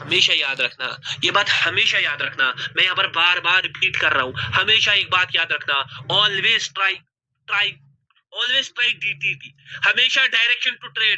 हमेशा याद रखना, ये बात हमेशा याद रखना, मैं यहाँ पर बार बार रिपीट कर रहा हूँ, हमेशा एक बात याद रखना, always try always try DTT, हमेशा डायरेक्शन टू ट्रेड।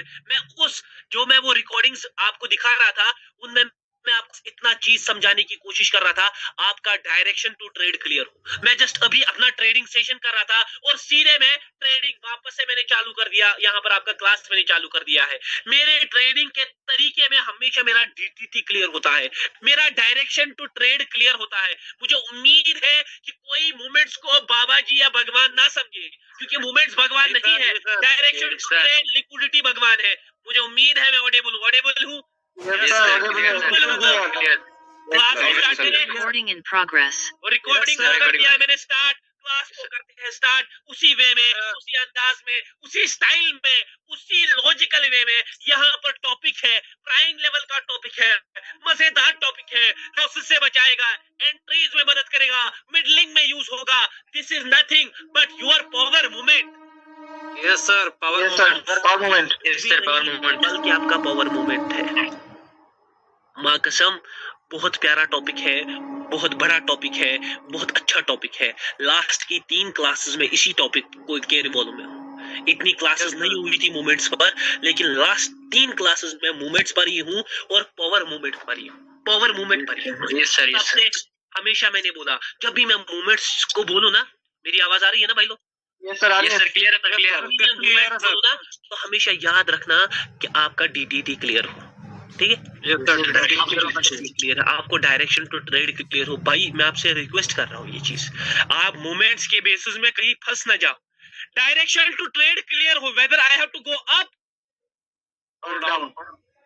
मैं वो रिकॉर्डिंग्स आपको दिखा रहा था, उनमें मैं आपको इतना चीज समझाने की कोशिश कर रहा था, आपका डायरेक्शन टू ट्रेड क्लियर हो। मैं जस्ट अभी अपना ट्रेडिंग सेशन कर रहा था और सीधे मैं ट्रेडिंग वापस से मैंने चालू कर दिया, यहाँ पर आपका क्लास मैंने चालू कर दिया है। मेरे ट्रेडिंग के तरीके में हमेशा मेरा DTT क्लियर होता है, मेरा डायरेक्शन टू ट्रेड क्लियर होता है। मुझे उम्मीद है कि कोई मूवमेंट्स को बाबा जी या भगवान ना समझे, क्योंकि मूवमेंट्स भगवान नहीं है, डायरेक्शन टू ट्रेड लिक्विडिटी भगवान है। मुझे उम्मीद है मैं ऑडिबल हूँ। Recording in progress. रिकॉर्डिंग कर दिया मैंने स्टार्ट, क्लास को करते हैं स्टार्ट उसी वे में, उसी अंदाज में, उसी स्टाइल में, उसी लॉजिकल वे में। यहाँ पर टॉपिक है, प्राइम लेवल का टॉपिक है, मजेदार टॉपिक है, लॉसेस से बचाएगा, एंट्रीज में मदद करेगा, मिडलिंग में यूज होगा। This is nothing but your power movement. Yes sir, power movement. Yes sir, power movement बल्कि आपका पावर मूवमेंट है। माँ कसम, बहुत प्यारा टॉपिक है, बहुत बड़ा टॉपिक है, बहुत अच्छा टॉपिक है। लास्ट की 3 क्लासेस में इसी टॉपिक को के रिवॉल्व में हूँ। इतनी क्लासेस नहीं हुई थी मूवमेंट्स पर, लेकिन लास्ट 3 क्लासेस में मूवमेंट्स पर ही हूँ और पावर मूवमेंट पर ही हूँ, पावर मूवमेंट पर ही हूँ। Yes sir, yes sir. हमेशा मैंने बोला, जब भी मैं मूवमेंट्स को बोलूँ ना, मेरी आवाज आ रही है ना भाई लोग? यस सर, क्लियर है, क्लियर है सर। तो हमेशा याद रखना कि आपका DTT क्लियर हो, ठीक है? क्लियर है, आपको डायरेक्शन टू ट्रेड क्लियर हो। भाई मैं आपसे रिक्वेस्ट कर रहा हूँ ये चीज, आप मूवमेंट्स के बेसिस में कहीं फंस ना जाओ। डायरेक्शन टू ट्रेड क्लियर हो, whether I have to go up और डाउन,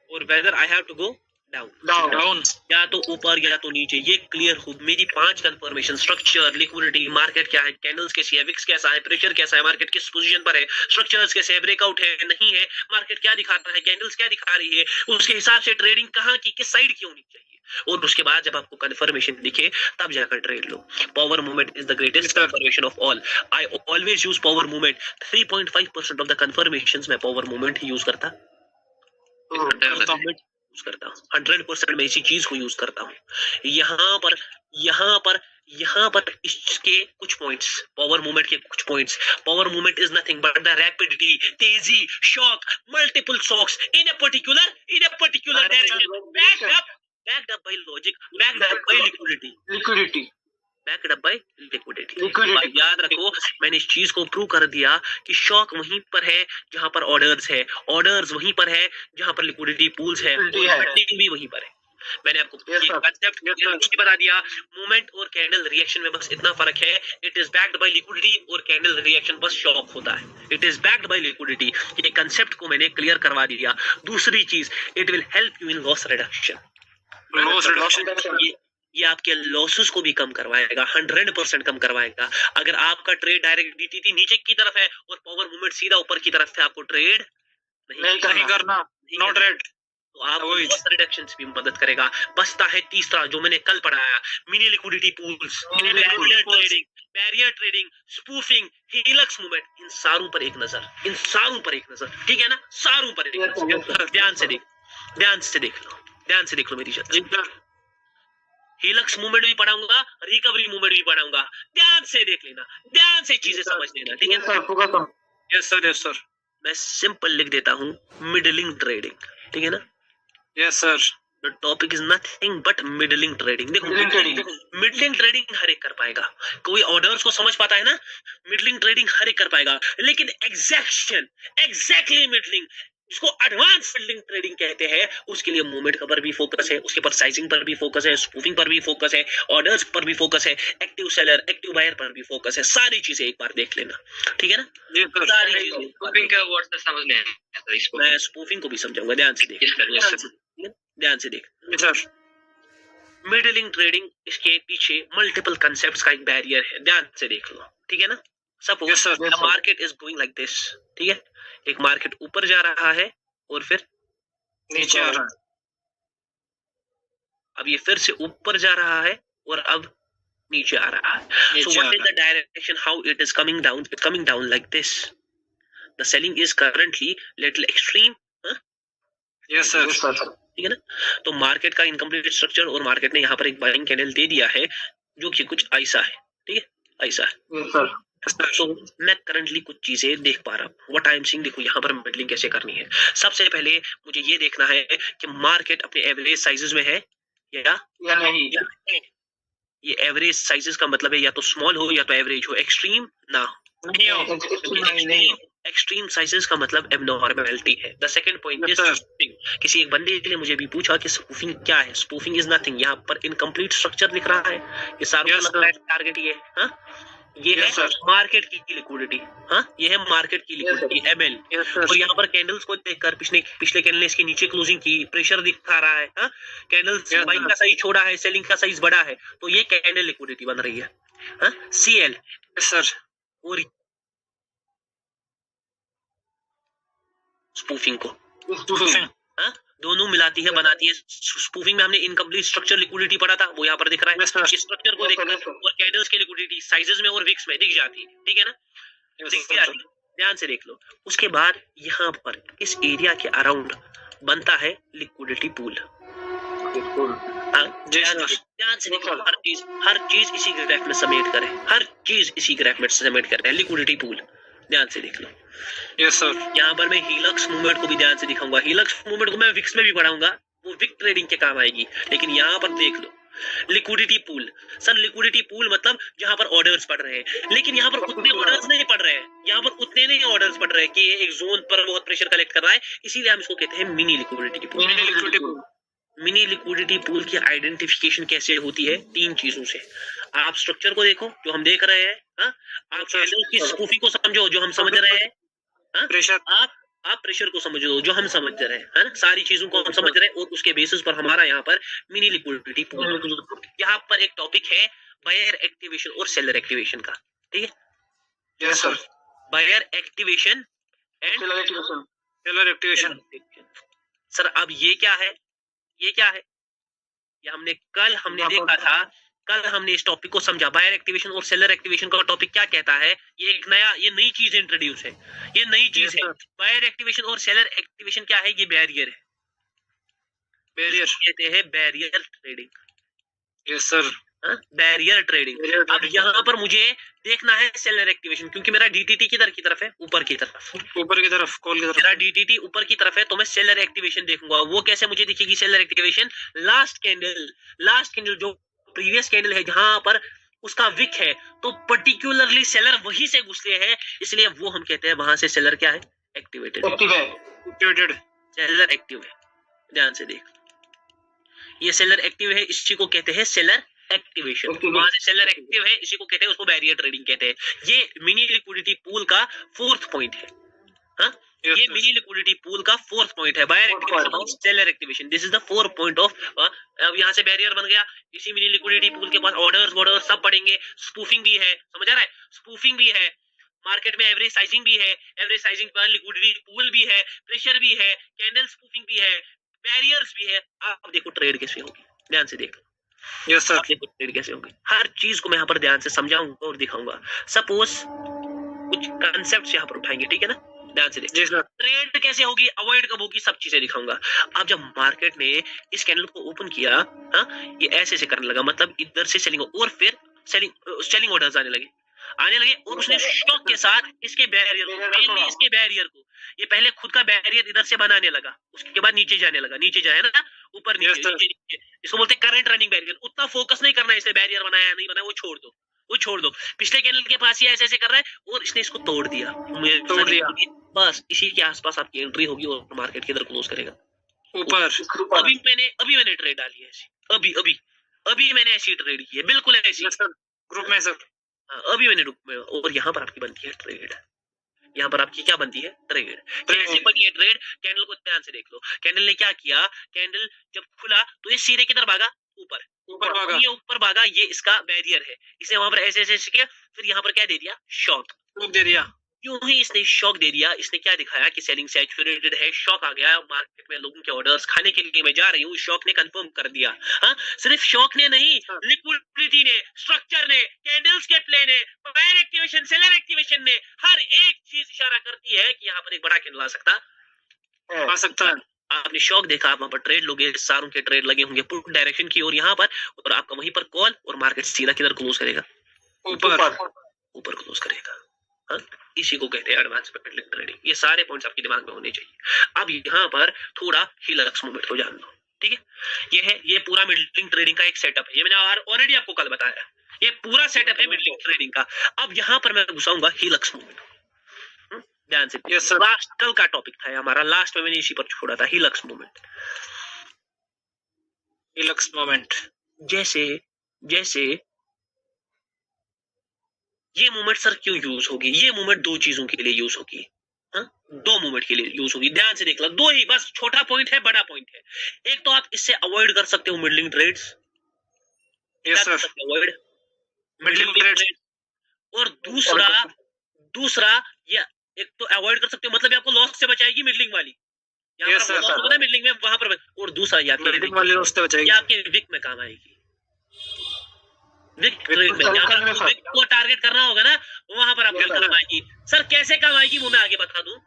और whether I have to go down, या तो ऊपर या तो नीचे, ये क्लियर हो। मेरी 5 कंफर्मेशन, स्ट्रक्चर, लिक्विडिटी, मार्केट क्या है, कैंडल्स कैसी है, विक्स कैसा है, प्रेशर कैसा है, मार्केट किस पोजीशन पर है, स्ट्रक्चर्स कैसे है, ब्रेकआउट है नहीं है, मार्केट क्या दिखाता है, कैंडल्स क्या दिखा रही है, उसके हिसाब से ट्रेडिंग कहाँ की, किस साइड की होनी चाहिए। और उसके बाद जब आपको कंफर्मेशन दिखे तब जाकर trade low. Power movement is the greatest confirmation of all. I always use power movement. 3.5% of the confirmations में पावर मूवमेंट ही यूज करता हूँ, 100% में इसी चीज को यूज करता हूँ। यहाँ पर इसके कुछ पॉइंट्स, पावर मूवमेंट के कुछ points. Power movement is nothing but the rapidity, तेजी, shock, multiple shocks in a particular direction, backed up by logic, backed up by liquidity, backed up by liquidity। याद रखो, मैंने इस चीज को प्रूव कर दिया कि शॉक वहीं पर है जहां पर ऑर्डर्स है, ऑर्डर्स वहीं पर है जहां पर लिक्विडिटी पूल्स है, ट्रेडिंग भी वहीं पर है। मैंने आपको कंसेप्ट बता दिया। मूवमेंट और कैंडल रिएक्शन में बस इतना फर्क है, it is backed by liquidity और कैंडल रिएक्शन बस शॉक होता है। It is backed by liquidity, ये कंसेप्ट को मैंने क्लियर करवा दिया। दूसरी चीज, it will help you in loss reduction. ये आपके लॉसेस को भी कम करवाएगा, 100% कम करवाएगा। अगर आपका ट्रेड डायरेक्ट DTT नीचे की तरफ है और पावर मूवमेंट सीधा ऊपर की तरफ है, आपको ट्रेड नहीं करना, नो ट्रेड, तो आप लॉस रिडक्शन से भी मदद करेगा। बचता है तीसरा जो मैंने कल पढ़ाया, mini liquidity pools, barrier trading, spoofing, हीलक्स मूवमेंट। इन सारों पर एक नजर, ठीक है ना? सारों पर एक नजर, ध्यान से देख लो मेरी चर्चा। हीलक्स मूवमेंट भी पढ़ाऊंगा, रिकवरी मूवमेंट भी पढ़ाऊंगा, ध्यान से देख लेना, ध्यान से चीजें समझ लेना, ठीक है? Yes sir. मैं सिंपल लिख देता हूँ, मिडलिंग ट्रेडिंग, ठीक है ना? Yes sir. The topic is nothing but middling trading. देखो मिडलिंग ट्रेडिंग हर एक कर पाएगा, कोई ऑर्डर्स को समझ पाता है ना, मिडलिंग ट्रेडिंग हर एक कर पाएगा। लेकिन एग्जैक्टली मिडलिंग, इसको एडवांस मिडलिंग ट्रेडिंग कहते हैं, उसके लिए मूवमेंट पर भी फोकस है, उसके पर साइजिंग पर भी फोकस है, स्पूफिंग पर भी फोकस है, ऑर्डर्स पर भी फोकस है, एक्टिव सेलर, एक्टिव बायर पर भी फोकस है। सारी चीजें एक बार देख लेना, ठीक है ना? सारी चीजें स्पूफिंग का वर्ड समझ नहीं आया, इसको मैं स्पूफिंग को भी समझाऊंगा, ध्यान से देख। मिडलिंग ट्रेडिंग, इसके पीछे मल्टीपल कंसेप्ट्स का एक बैरियर है, ध्यान से देख लो, ठीक है ना? Suppose the market is going like this, ठीक है? एक मार्केट ऊपर जा रहा है और फिर नीचे आ रहा है, अब ये फिर से ऊपर जा रहा है और अब नीचे आ रहा है। So what is the direction, how it is coming down? It's coming down like this. The selling is currently little extreme. Yes sir. ठीक है ना। तो मार्केट का इनकम्प्लीट स्ट्रक्चर और मार्केट ने यहाँ पर एक बाइंग कैंडल दे दिया है जो कि कुछ ऐसा है, ठीक है, ऐसा है। Yes, sir. तो मैं करंटली कुछ चीजें देख पा रहा हूँ, व्हाट आई एम सीइंग। देखो यहाँ पर मिडलिंग कैसे करनी है। सबसे पहले मुझे ये देखना है कि मार्केट अपने एवरेज साइजेस में है या नहीं ये एवरेज साइजेस का मतलब है या तो स्मॉल हो या तो एवरेज हो, एक्सट्रीम ना हो। नहीं एक्सट्रीम साइजेस का मतलब एबनॉर्मलिटी है। The second point is spoofing. किसी एक बंदे ने मुझे भी पूछा कि स्पूफिंग क्या है। Spoofing is nothing. यहाँ पर इनकम्प्लीट स्ट्रक्चर दिख रहा है, ये सारा टारगेट ये है, ये Yes, है sir. मार्केट की लिक्विडिटी। हाँ, ये है मार्केट की लिक्विडिटी एमएल। और यहाँ पर कैंडल्स को देखकर पिछले कैंडल ने इसकी नीचे क्लोजिंग की, प्रेशर दिखा रहा है। हाँ, कैंडल्स Yes, बाइंग sir. का साइज छोड़ा है, सेलिंग का साइज बड़ा है, तो ये कैंडल लिक्विडिटी बन रही है। हाँ, सीएल सर और स्पूफिंग को हाँ, दोनों मिलाती है, बनाती है। स्पूफिंग में हमने इनकम्प्लीट स्ट्रक्चर लिक्विडिटी पढ़ा था, वो यहाँ पर दिख रहा है। Yes, sir. इस स्ट्रक्चर को देखकर और कैंडल्स की लिक्विडिटी साइजेस में और विक्स में दिख जाती है, ठीक है ना, दिख जाती है। ध्यान से देख लो। उसके बाद यहाँ पर इस एरिया के अराउंड बनता है लिक्विडिटी पूल। ध्यान से देखो, हर चीज इसी ग्राफ में समेट करें, हर चीज इसी ग्राफ में समेट कर रहे हैं, लिक्विडिटी पूल। ध्यान से देख लो। Yes sir. यहाँ पर मैं हीलक्स मूवमेंट को भी ध्यान से दिखाऊंगा। हीलक्स मूवमेंट को मैं विक्स में भी पढ़ाऊंगा, वो विक ट्रेडिंग के काम आएगी। लेकिन यहाँ पर देख लो liquidity pool. Sir liquidity pool मतलब जहां पर ऑर्डर्स पड़ रहे हैं, लेकिन यहाँ पर उतने ऑर्डर्स नहीं पड़ रहे हैं, यहाँ पर उतने नहीं ऑर्डर्स पड़ रहे हैं कि एक जोन पर बहुत प्रेशर कलेक्ट कर रहा है, इसीलिए हम इसको कहते हैं mini liquidity pool. Mini liquidity pool की आइडेंटिफिकेशन कैसे होती है? 3 चीजों से। आप स्ट्रक्चर को देखो जो हम देख रहे हैं, आप कैंडल की स्पूफी को समझो जो हम समझ रहे हैं, प्रेशर आप प्रेशर को समझो जो हम समझ रहे हैं, है ना, सारी चीजों को हम समझ रहे हैं और उसके बेसिस पर हमारा यहाँ पर मिनी लिक्विडिटी पूल। यहाँ पर एक टॉपिक है बायर एक्टिवेशन और सेलर एक्टिवेशन का, ठीक है। Yes sir. Buyer activation and seller activation. Sir अब ये क्या है? ये क्या है? ये हमने देखा था, कल हमने इस टॉपिक को समझा। बायर एक्टिवेशन और सेलर एक्टिवेशन का टॉपिक क्या कहता है? ये नई चीज इंट्रोड्यूस है, ये नई चीज है। बायर एक्टिवेशन और सेलर एक्टिवेशन क्या है? ये बैरियर है, बैरियर कहते हैं barrier trading. Yes sir. Barrier trading. अब यहाँ पर मुझे देखना है सेलर एक्टिवेशन, क्योंकि मेरा डीटीटी किधर की तरफ है? ऊपर की तरफ, कॉल की तरफ। मेरा डीटीटी ऊपर की तरफ है, तो मैं सेलर एक्टिवेशन देखूंगा। वो कैसे मुझे दिखेगी सेलर एक्टिवेशन? लास्ट कैंडल जो प्रीवियस कैंडल है जहां पर उसका विक है, तो पर्टिकुलरली सेलर वहीं से घुसते हैं, इसलिए वो हम कहते हैं वहां से सेलर क्या है? एक्टिवेटेड, सेलर एक्टिव है। ध्यान से देख, ये सेलर एक्टिव है, इसी को कहते हैं सेलर एक्टिवेशन। वहां से सेलर एक्टिव है, इसी को कहते हैं, उसको बैरियर ट्रेडिंग कहते हैं। ये मिनी लिक्विडिटी पूल का 4th पॉइंट है। ये मिनी लिक्विडिटी पूल का 4th पॉइंट है, बायर एक्टिवेशन और seller activation. This is the 4 point of. अब यहाँ से बैरियर बन गया, इसी मिनी लिक्विडिटी पूल के पास ऑर्डर्स सब पड़ेंगे। स्पूफिंग भी है, समझ आ रहा है? स्पूफिंग भी है, मार्केट में एवरेज साइजिंग भी है, एवरेज साइजिंग पर लिक्विडिटी पूल भी है, प्रेशर भी है, कैंडल स्पूफिंग भी है, बैरियर्स भी है। आप देखो ट्रेड कैसे होगी, ध्यान से देख। Yes sir. देखो ट्रेड कैसे होगी, हर चीज को मैं यहाँ पर ध्यान से समझाऊंगा और दिखाऊंगा। सपोज कुछ कॉन्सेप्ट्स यहाँ पर उठाएंगे, ठीक है ना, ध्यान से देख। ट्रेड कैसे होगी, अवॉइड कब होगी, सब चीजें दिखाऊंगा। अब जब मार्केट ने इस कैंडल को ओपन किया, ये ऐसे से करने लगा, मतलब इधर से सेलिंग और फिर सेलिंग ऑर्डर्स आने लगे और उसने शॉक के साथ इसके बैरियर को ये पहले खुद का बैरियर इधर से बनाने लगा, उसके बाद नीचे जाने लगा, नीचे जाए ना, ऊपर नीचे। इसको बोलते हैं करंट रनिंग बैरियर। उतना फोकस नहीं करना है इसने बैरियर बनाया नहीं बनाया, वो छोड़ दो। पिछले कैंडल के पास ही ऐसे कर रहा है और इसने इसको तोड़ दिया। बस इसी के आसपास आपकी एंट्री होगी और मार्केट किधर क्लोज करेगा? ऊपर। अभी मैंने ट्रेड डाली है ऐसी, अभी मैंने ऐसी ट्रेड की है, बिल्कुल ऐसी ग्रुप में सर। अभी मैंने ग्रुप में, और यहाँ पर आपकी बनती है ट्रेड। यहाँ पर आपकी क्या बनती है? ट्रेड। कैसे बनी है ट्रेड? कैंडल को ध्यान से देख लो। कैंडल ने क्या किया? कैंडल जब खुला तो ये सीधे किधर भागा? ऊपर भागा। ये इसका बैरियर है, इसे वहां पर ऐसे किया, फिर यहाँ पर क्या दे दिया? शॉक दे दिया। क्यों ही इसने शॉक दे दिया? इसने क्या दिखाया कि सेलिंग सैचुरेटेड है, शॉक आ गया मार्केट में, लोगों के ऑर्डर्स खाने के लिए मैं जा रही हूँ। शॉक ने कंफर्म कर दिया। सिर्फ शॉक ने नहीं, लिक्विडिटी ने, स्ट्रक्चर ने, कैंडल्स के प्ले ने, बायर एक्टिवेशन, सेलर एक्टिवेशन ने, हर एक चीज इशारा करती है कि यहाँ पर एक बड़ा कैंडल आ सकता है। आपने शॉक देखा, आप वहां पर ट्रेड लोगे, सारों के ट्रेड लगे होंगे पुट डायरेक्शन की ओर यहाँ पर, और आपका वहीं पर कॉल, और मार्केट सीधा किधर क्लोज करेगा, ऊपर क्लोज करेगा। हाँ, इसी को कहते हैं एडवांस पेंडुलम ट्रेडिंग। ये सारे पॉइंट्स आपके दिमाग में होने चाहिए। अब यहाँ पर थोड़ा हिलक्स मूवमेंट को जान लो, ठीक है। ये है, ये पूरा मिडलिंग ट्रेडिंग का एक सेटअप है, ये मैंने ऑलरेडी आपको कल बताया, ये पूरा सेटअप है मिडलिंग ट्रेडिंग का। अब यहाँ पर मैं घुसाऊंगा हिलक्स मूवमेंट, ध्यान से। Yes, sir. लास्ट कल का टॉपिक था हमारा, लास्ट में मैंने इसी पर छोड़ा था, हिलक्स मूवमेंट। हिलक्स मोमेंट, जैसे जैसे ये मूवमेंट सर क्यों यूज होगी, ये मूवमेंट दो चीजों के लिए यूज होगी, हाँ? दो मूवमेंट के लिए यूज होगी, ध्यान से देख लो, दो ही बस, छोटा पॉइंट है बड़ा पॉइंट है। एक तो आप इससे अवॉइड कर सकते हो middling trades, yes sir, avoid middling trades, और दूसरा या एक तो अवॉइड कर सकते हो, मतलब ये आपको लॉस से बचाएगी मिडलिंग वाली, यहाँ Yes, पर sir. लॉस होगा ना मिडलिंग में, वहां पर, और दूसरा ये मिडलिंग वाले उससे बचाएगी, आपके विक में काम आएगी, विक ट्रेड में विक को टारगेट करना होगा ना, वहां पर आपको काम आएगी। सर कैसे काम आएगी वो मैं आगे बता दूं,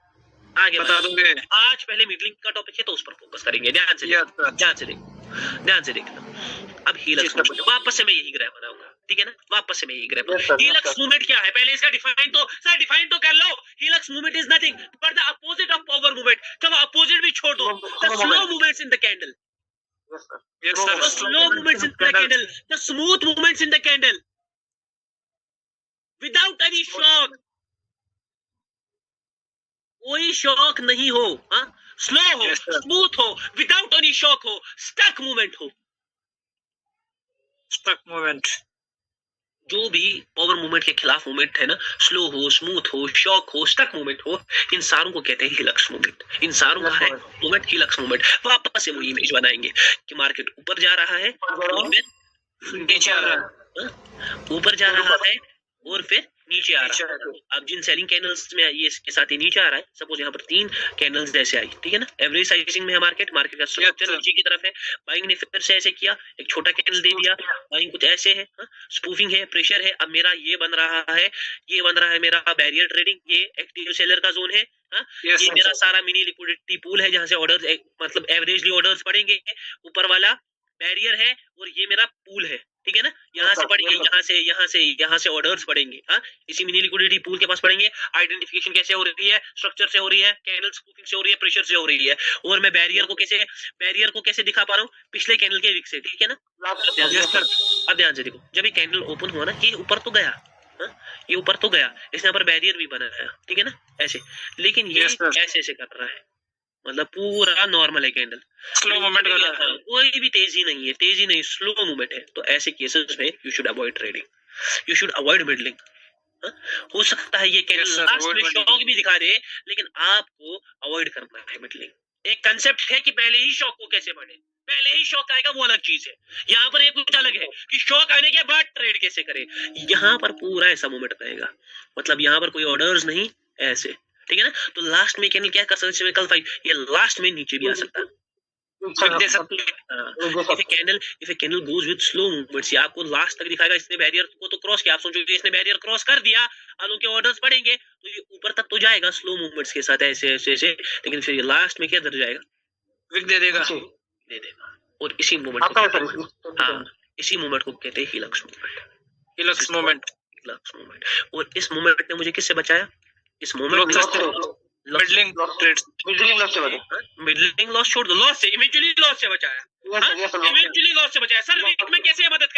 आगे बता दूंगे। आज पहले मिडलिंग का टॉपिक है तो उस पर फोकस करेंगे, ध्यान से Yes, sir. ध्यान से देख लो। अब हीलक्स मूवमेंट वापस से मैं यही ग्राफ बनाऊंगा, ठीक है ना, वापस से मैं यही ग्राफ। हीलक्स मूवमेंट क्या है, पहले इसका डिफाइन तो कर लो। हीलक्स movement is nothing but the opposite of power movement. चलो अपोजिट भी छोड़ दो, the slow movements in the candle, Yes, sir. the slow movements in the candle, the smooth movements in the candle, without any shock, कोई shock नहीं हो, हाँ, slow हो, Yes, sir. Smooth हो, विदाउट एनी शॉक हो, stuck movement हो। Stuck movement, जो भी पावर मूवमेंट के खिलाफ मूवमेंट है ना, स्लो हो, स्मूथ हो, शॉक हो, स्टक मूवमेंट हो, इन सारों को कहते हैं हिलक्स मूवमेंट। इन सारों का है मूवमेंट हिलक्स मूवमेंट। वापस से वही इमेज बनाएंगे कि मार्केट ऊपर जा रहा है और फिर नीचे आ रहा है, हाँ, ऊपर जा रहा है और फिर नीचे आ रहा है। अब जिन सेलिंग कैंडल्स में ये इसके साथ ही नीचे आ रहा है, सपोज यहाँ पर 3 कैंडल्स जैसे आई, ठीक है ना, एवरेज साइजिंग में है मार्केट का स्ट्रक्चर नीचे की तरफ है, बाइंग ने फिर से ऐसे किया, एक छोटा कैंडल दे दिया, बाइंग कुछ ऐसे है, स्पूफिंग है, प्रेशर है। अब मेरा ये बन रहा है मेरा बैरियर ट्रेडिंग, ये एक्टिव सेलर का जोन है, Yes, ये sir. मेरा सारा मिनी लिक्विडिटी पूल है जहाँ से ऑर्डर्स मतलब एवरेजली ऑर्डर्स पड़ेंगे, ऊपर वाला बैरियर है और ये मेरा पूल है, ठीक है ना, यहाँ से पड़ेंगे, यहाँ से ऑर्डर्स पड़ेंगे, हाँ, इसी मिनी लिक्विडिटी पूल के पास पड़ेंगे। आइडेंटिफिकेशन कैसे हो रही है, स्ट्रक्चर से हो रही है, कैंडल स्पूफिंग से हो रही है, प्रेशर से हो रही है, और मैं बैरियर को कैसे दिखा पा रहा हूँ, पिछले कैंडल के विक से, ठीक है ना। अब ध्यान से देखो, जब ये कैंडल ओपन हुआ ना, ये ऊपर तो गया, ये ऊपर तो गया, इसने यहाँ पर बैरियर भी बनाया, ठीक है ना, ऐसे, लेकिन ये ऐसे कर रहा है, मतलब पूरा नॉर्मल है कैंडल, स्लो मूवमेंट कर रहा है, कोई भी तेजी नहीं, स्लो मूवमेंट है। तो ऐसे केसेस में you should avoid trading, you should avoid middling. हो सकता है ये कैंडल लास्ट में शॉक भी दिखा दे, लेकिन आपको अवॉइड करना है मिडलिंग। एक कंसेप्ट है कि पहले ही शॉक को कैसे बढ़े, पहले ही शॉक आएगा वो अलग चीज है, यहाँ पर एक कुछ अलग है कि शॉक आने के बाद ट्रेड कैसे करे। यहाँ पर पूरा ऐसा मूवमेंट रहेगा, मतलब यहाँ पर कोई ऑर्डर्स नहीं, ऐसे, ठीक है ना। तो लास्ट में कैंडल क्या कर सकते हैं, कल 5 ये लास्ट में नीचे भी आ सकता है, दे सकते हैं। If a candle goes with slow movements, ये आपको लास्ट तक दिखाएगा, इसने बैरियर को तो क्रॉस किया, आप सोचोगे इसने बैरियर क्रॉस कर दिया, अब के ऑर्डर्स पड़ेंगे तो ये ऊपर तक तो जाएगा स्लो मूवमेंट्स के साथ, ऐसे, लेकिन फिर ये लास्ट में क्या दर जाएगा, विक दे देगा, और इसी मूवमेंट को कहते हैं हिलक्स मूवमेंट। और इस मूवमेंट ने मुझे किससे बचाया, इस मूवमेंट मिडलिंग लॉस छोड़ दो, लॉस से इवेंचुअली लॉस से बचाया, सर वीक में कैसे मदद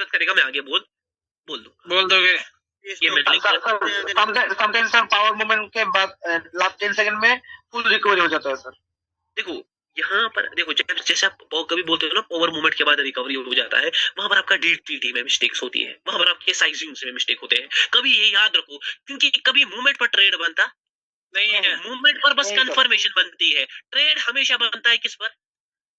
करेगा, मैं आगे बोल दोगे। ये समटाइम्स सर पावर मूवमेंट के बाद लास्ट 10 सेकंड में फुल रिकवरी हो जाता है सर। देखो यहाँ पर देखो, जैसे आप कभी बोलते हो ना पावर मूवमेंट के बाद रिकवरी हो जाता है, वहां पर आपका DTT में मिस्टेक्स होती है, वहां पर आपके साइजिंग में मिस्टेक होते हैं। कभी ये याद रखो, क्योंकि कभी मूवमेंट पर ट्रेड बनता नहीं है, मूवमेंट पर बस कंफर्मेशन बनती है। ट्रेड हमेशा बनता है किस पर,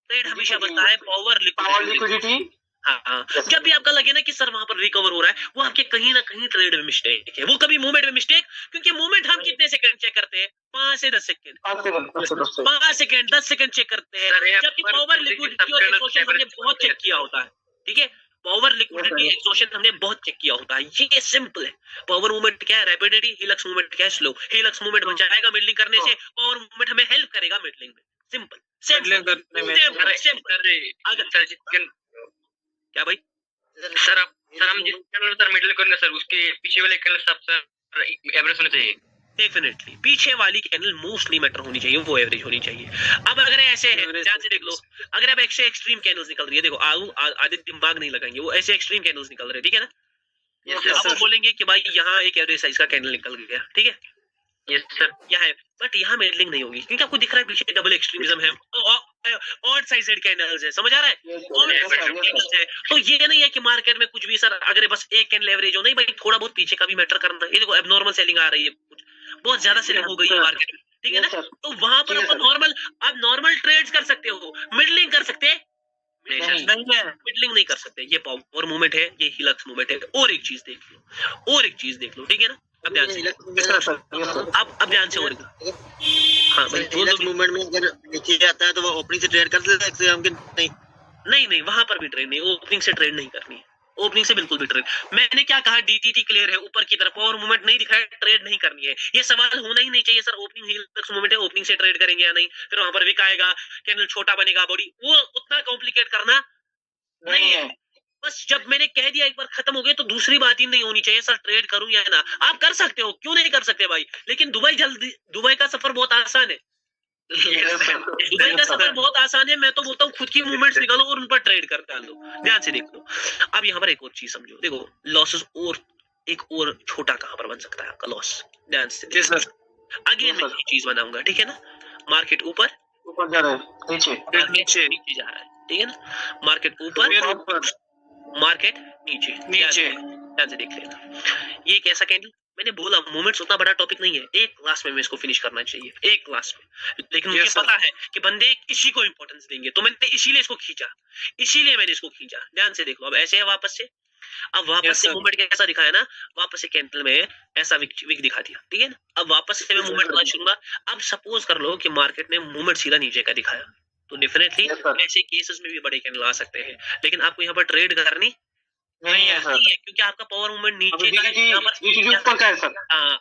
ट्रेड हमेशा बनता है पावर लिक्विडिटी। हाँ, जब भी आपका लगे ना कि सर वहां पर रिकवर हो रहा है, वो आपके कहीं ना कहीं ट्रेड में मिस्टेक है, वो कभी मूवमेंट में मिस्टेक, क्योंकि मूवमेंट हम कितने सेकंड चेक करते हैं, 5 से 10 सेकंड, 5 सेकंड 10 सेकंड चेक करते हैं, जबकि पावर लिक्विडिटी और एक्सॉशन हमने बहुत चेक किया होता है, ठीक है, पावर लिक्विडिटी एक्सॉशन हमने बहुत चेक किया होता है। ये सिंपल है, पावर मूवमेंट क्या है रैपिडिटी, हिलक्स मूवमेंट क्या है स्लो। हिलक्स मूवमेंट बचाएगा मिडलिंग करने से, पावर मूवमेंट हमें हेल्प करेगा मिडलिंग में, सिंपल Middling करने में अगर क्या भाई सर हम जिस कैंडल सर मिडिल करेंगे सर उसके पीछे वाले कैंडल सब सर एवरेज होने चाहिए। डेफिनेटली पीछे वाली कैंडल मोस्टली मैटर होनी चाहिए, वो एवरेज होनी चाहिए। अब अगर ऐसे है, ध्यान से देख लो, अगर अब ऐसे एक्सट्रीम कैंडल्स निकल रही है, देखो आधे दिमाग नहीं लगाएंगे, वो ऐसे एक्सट्रीम कैंडल्स निकल रहे हैं, ठीक है ना। अब वो बोलेंगे कि भाई यहाँ एक एवरेज साइज का कैंडल निकल गया, ठीक है, यस सर। यहाँ है, बट यहाँ मिडलिंग नहीं होगी क्योंकि आपको दिख रहा है पीछे डबल एक्सट्रीमिज्म है, ऑड साइजेड कैंडल्स है, समझ आ रहा है, ऑड साइजेड कैंडल्स है। तो ये नहीं है कि मार्केट में कुछ भी सर अगर बस एक कैंडल एवरेज हो, नहीं भाई, थोड़ा बहुत पीछे का भी मैटर करना है। ये देखो एबनॉर्मल सेलिंग आ रही है, कुछ बहुत ज्यादा सेलिंग हो गई है मार्केट में, ठीक है ना। तो वहां पर अपन नॉर्मल, आप नॉर्मल ट्रेड्स कर सकते हो, मिडलिंग कर सकते हैं नहीं है, मिडलिंग नहीं कर सकते। ये पावर मूवमेंट है, ये हिलक्स मूवमेंट है। और एक चीज देख लो, ठीक है ना। अब ध्यान से, अब ध्यान से, और हाँ भाई, हिलक्स मूवमेंट में अगर नीचे जाता है तो वो ओपनिंग से ट्रेड कर सकते हैं हम कि नहीं? वहां पर भी ट्रेड नहीं, ओपनिंग से ट्रेड नहीं करनी है, ओपनिंग से बिल्कुल भी ट्रेड। मैंने क्या कहा, डीटीटी क्लियर है, ऊपर की तरफ पावर मूवमेंट नहीं दिखा है, ट्रेड नहीं करनी है। ये सवाल होना ही नहीं चाहिए सर, ओपनिंग हिलक्स मूवमेंट है, ओपनिंग से ट्रेड करेंगे या नहीं, फिर वहां पर विक आएगा, कैंडल छोटा बनेगा, बॉडी, वो उतना कॉम्प्लिकेट करना नहीं है। बस जब मैंने कह दिया एक बार खत्म हो गया, तो दूसरी बात ही नहीं होनी चाहिए सर ट्रेड करूं या ना। आप कर सकते हो, क्यों नहीं कर सकते भाई, लेकिन दुबई का सफर बहुत आसान है। दुबई का सफर बहुत आसान है। मैं तो बोलता हूँ खुद की मूवमेंट्स निकालो और उन पर ट्रेड कर डाल दो। ध्यान से देख लो। अब यहाँ पर एक और चीज समझो, देखो लॉसेस और एक और छोटा कहाँ पर बन सकता है आपका लॉस। ध्यान से अगेन मैं ये चीज बनाऊंगा, ठीक है ना। मार्केट ऊपर जा रहा है, नीचे नीचे जा रहा है, ठीक है ना। मार्केट ऊपर, मार्केट नीचे। ध्यान से देख लेना। ये कैसा कैंडल, मैंने बोला मोमेंट्स उतना बड़ा टॉपिक नहीं है, एक क्लास में मैं इसको फिनिश करना चाहिए, एक क्लास में। लेकिन मुझे पता है कि बंदे इसी को इंपॉर्टेंस देंगे, तो मैंने इसीलिए इसको खींचा, इसीलिए मैंने इसको खींचा। ध्यान से देख लो। अब ऐसे है वापस से, अब वापस से मूवमेंट कैसा दिखाया ना, वापस से कैंडल में ऐसा विक दिखा दिया, ठीक है ना। अब वापस से मैं मूवमेंट बनाना शुरू। अब सपोज कर लो कि मार्केट ने मूवमेंट सीधा नीचे का दिखाया, तो डेफिनेटली ऐसे केसेस में भी बड़े कैंडल आ सकते हैं। लेकिन आपको यहाँ पर ट्रेड करनी नहीं है सर, क्योंकि आपका पावर मूवमेंट नीचे का है, यहाँ पर ऊपर का है सर।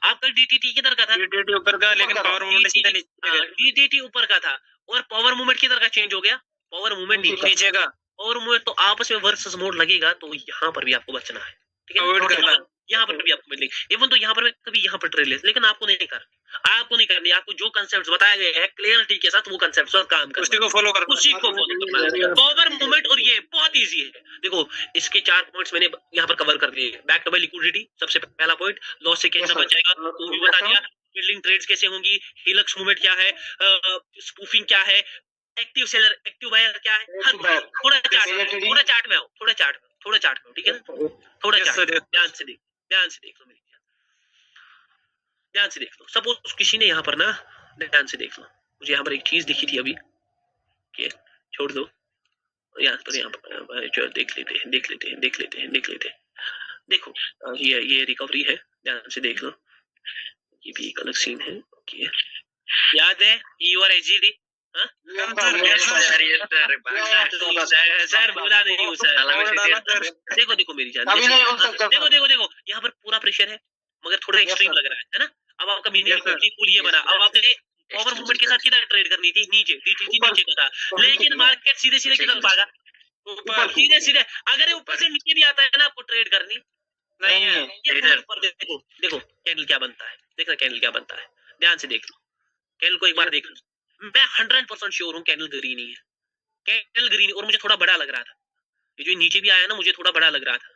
आपका डीटीटी किधर का था, डीटीटी ऊपर का, लेकिन पावर मूवमेंट सीधा नीचे। डीटीटी ऊपर का था और पावर मूवमेंट किधर का चेंज हो गया, पावर मूवमेंट नीचे का। पावर मूवमेंट तो आपस में वर्सेस मोड लगेगा, तो यहाँ पर भी आपको बचना है, ठीक है। यहाँ पर भी आपको मिलेगी। इवन तो यहाँ पर मैं कभी यहाँ पर ट्रेड ले, लेकिन आपको नहीं करनी। आपको जो कंसेप्ट बताए गए हैं क्लियरिटी के साथ, वो कंसेप्ट पर काम करना, उसी को फॉलो करना। पावर मूवमेंट और ये बहुत इजी है। देखो इसके 4 पॉइंट्स मैंने यहाँ पर कवर कर दिए। बैक टू बाय लिक्विडिटी सबसे पहला पॉइंट, लॉस से कैसे बच जाएगा वो भी बता दिया। बिल्डिंग ट्रेड्स कैसे होंगी, हिलक्स मूवमेंट क्या है, स्पूफिंग क्या है, एक्टिव सेलर एक्टिव बायर क्या है, थोड़ा चार्ट में आओ, थोड़ा चार्ट में, ठीक है ना। थोड़ा चार्ट ध्यान से देख लो मेरी, ध्यान से देख लो। सपोज किसी ने यहाँ पर ना, ध्यान से देख लो, मुझे यहाँ पर एक चीज दिखी थी अभी, छोड़ दो, यहाँ पर देख लेते हैं। देखो ये रिकवरी है, ध्यान से देख लो, ये भी एक अलग सीन है। ओके, याद है ईओआर एजीडी, सर बोला नहीं हूँ सर। देखो मेरी जान, देखो यहाँ पर पूरा प्रेशर है, मगर थोड़ा एक्सट्रीम लग रहा है ना। अब आपका पुल ये बना। अब आपने पावर मूवमेंट के साथ किधर ट्रेड करनी थी, नीचे, डीटीटी नीचे का था, लेकिन मार्केट सीधे किधर भागा, ऊपर सीधे। अगर ऊपर से नीचे भी आता है ना, आपको ट्रेड करनी नहीं है। देखो कैंडल क्या बनता है, देखना कैंडल क्या बनता है, ध्यान से देख लो। कैंडल को एक बार देख लो, मैं 100% श्योर हूँ कैंडल ग्रीन ही है, कैंडल ग्रीन। और मुझे थोड़ा बड़ा लग रहा था, ये जो नीचे भी आया ना, मुझे थोड़ा बड़ा लग रहा था,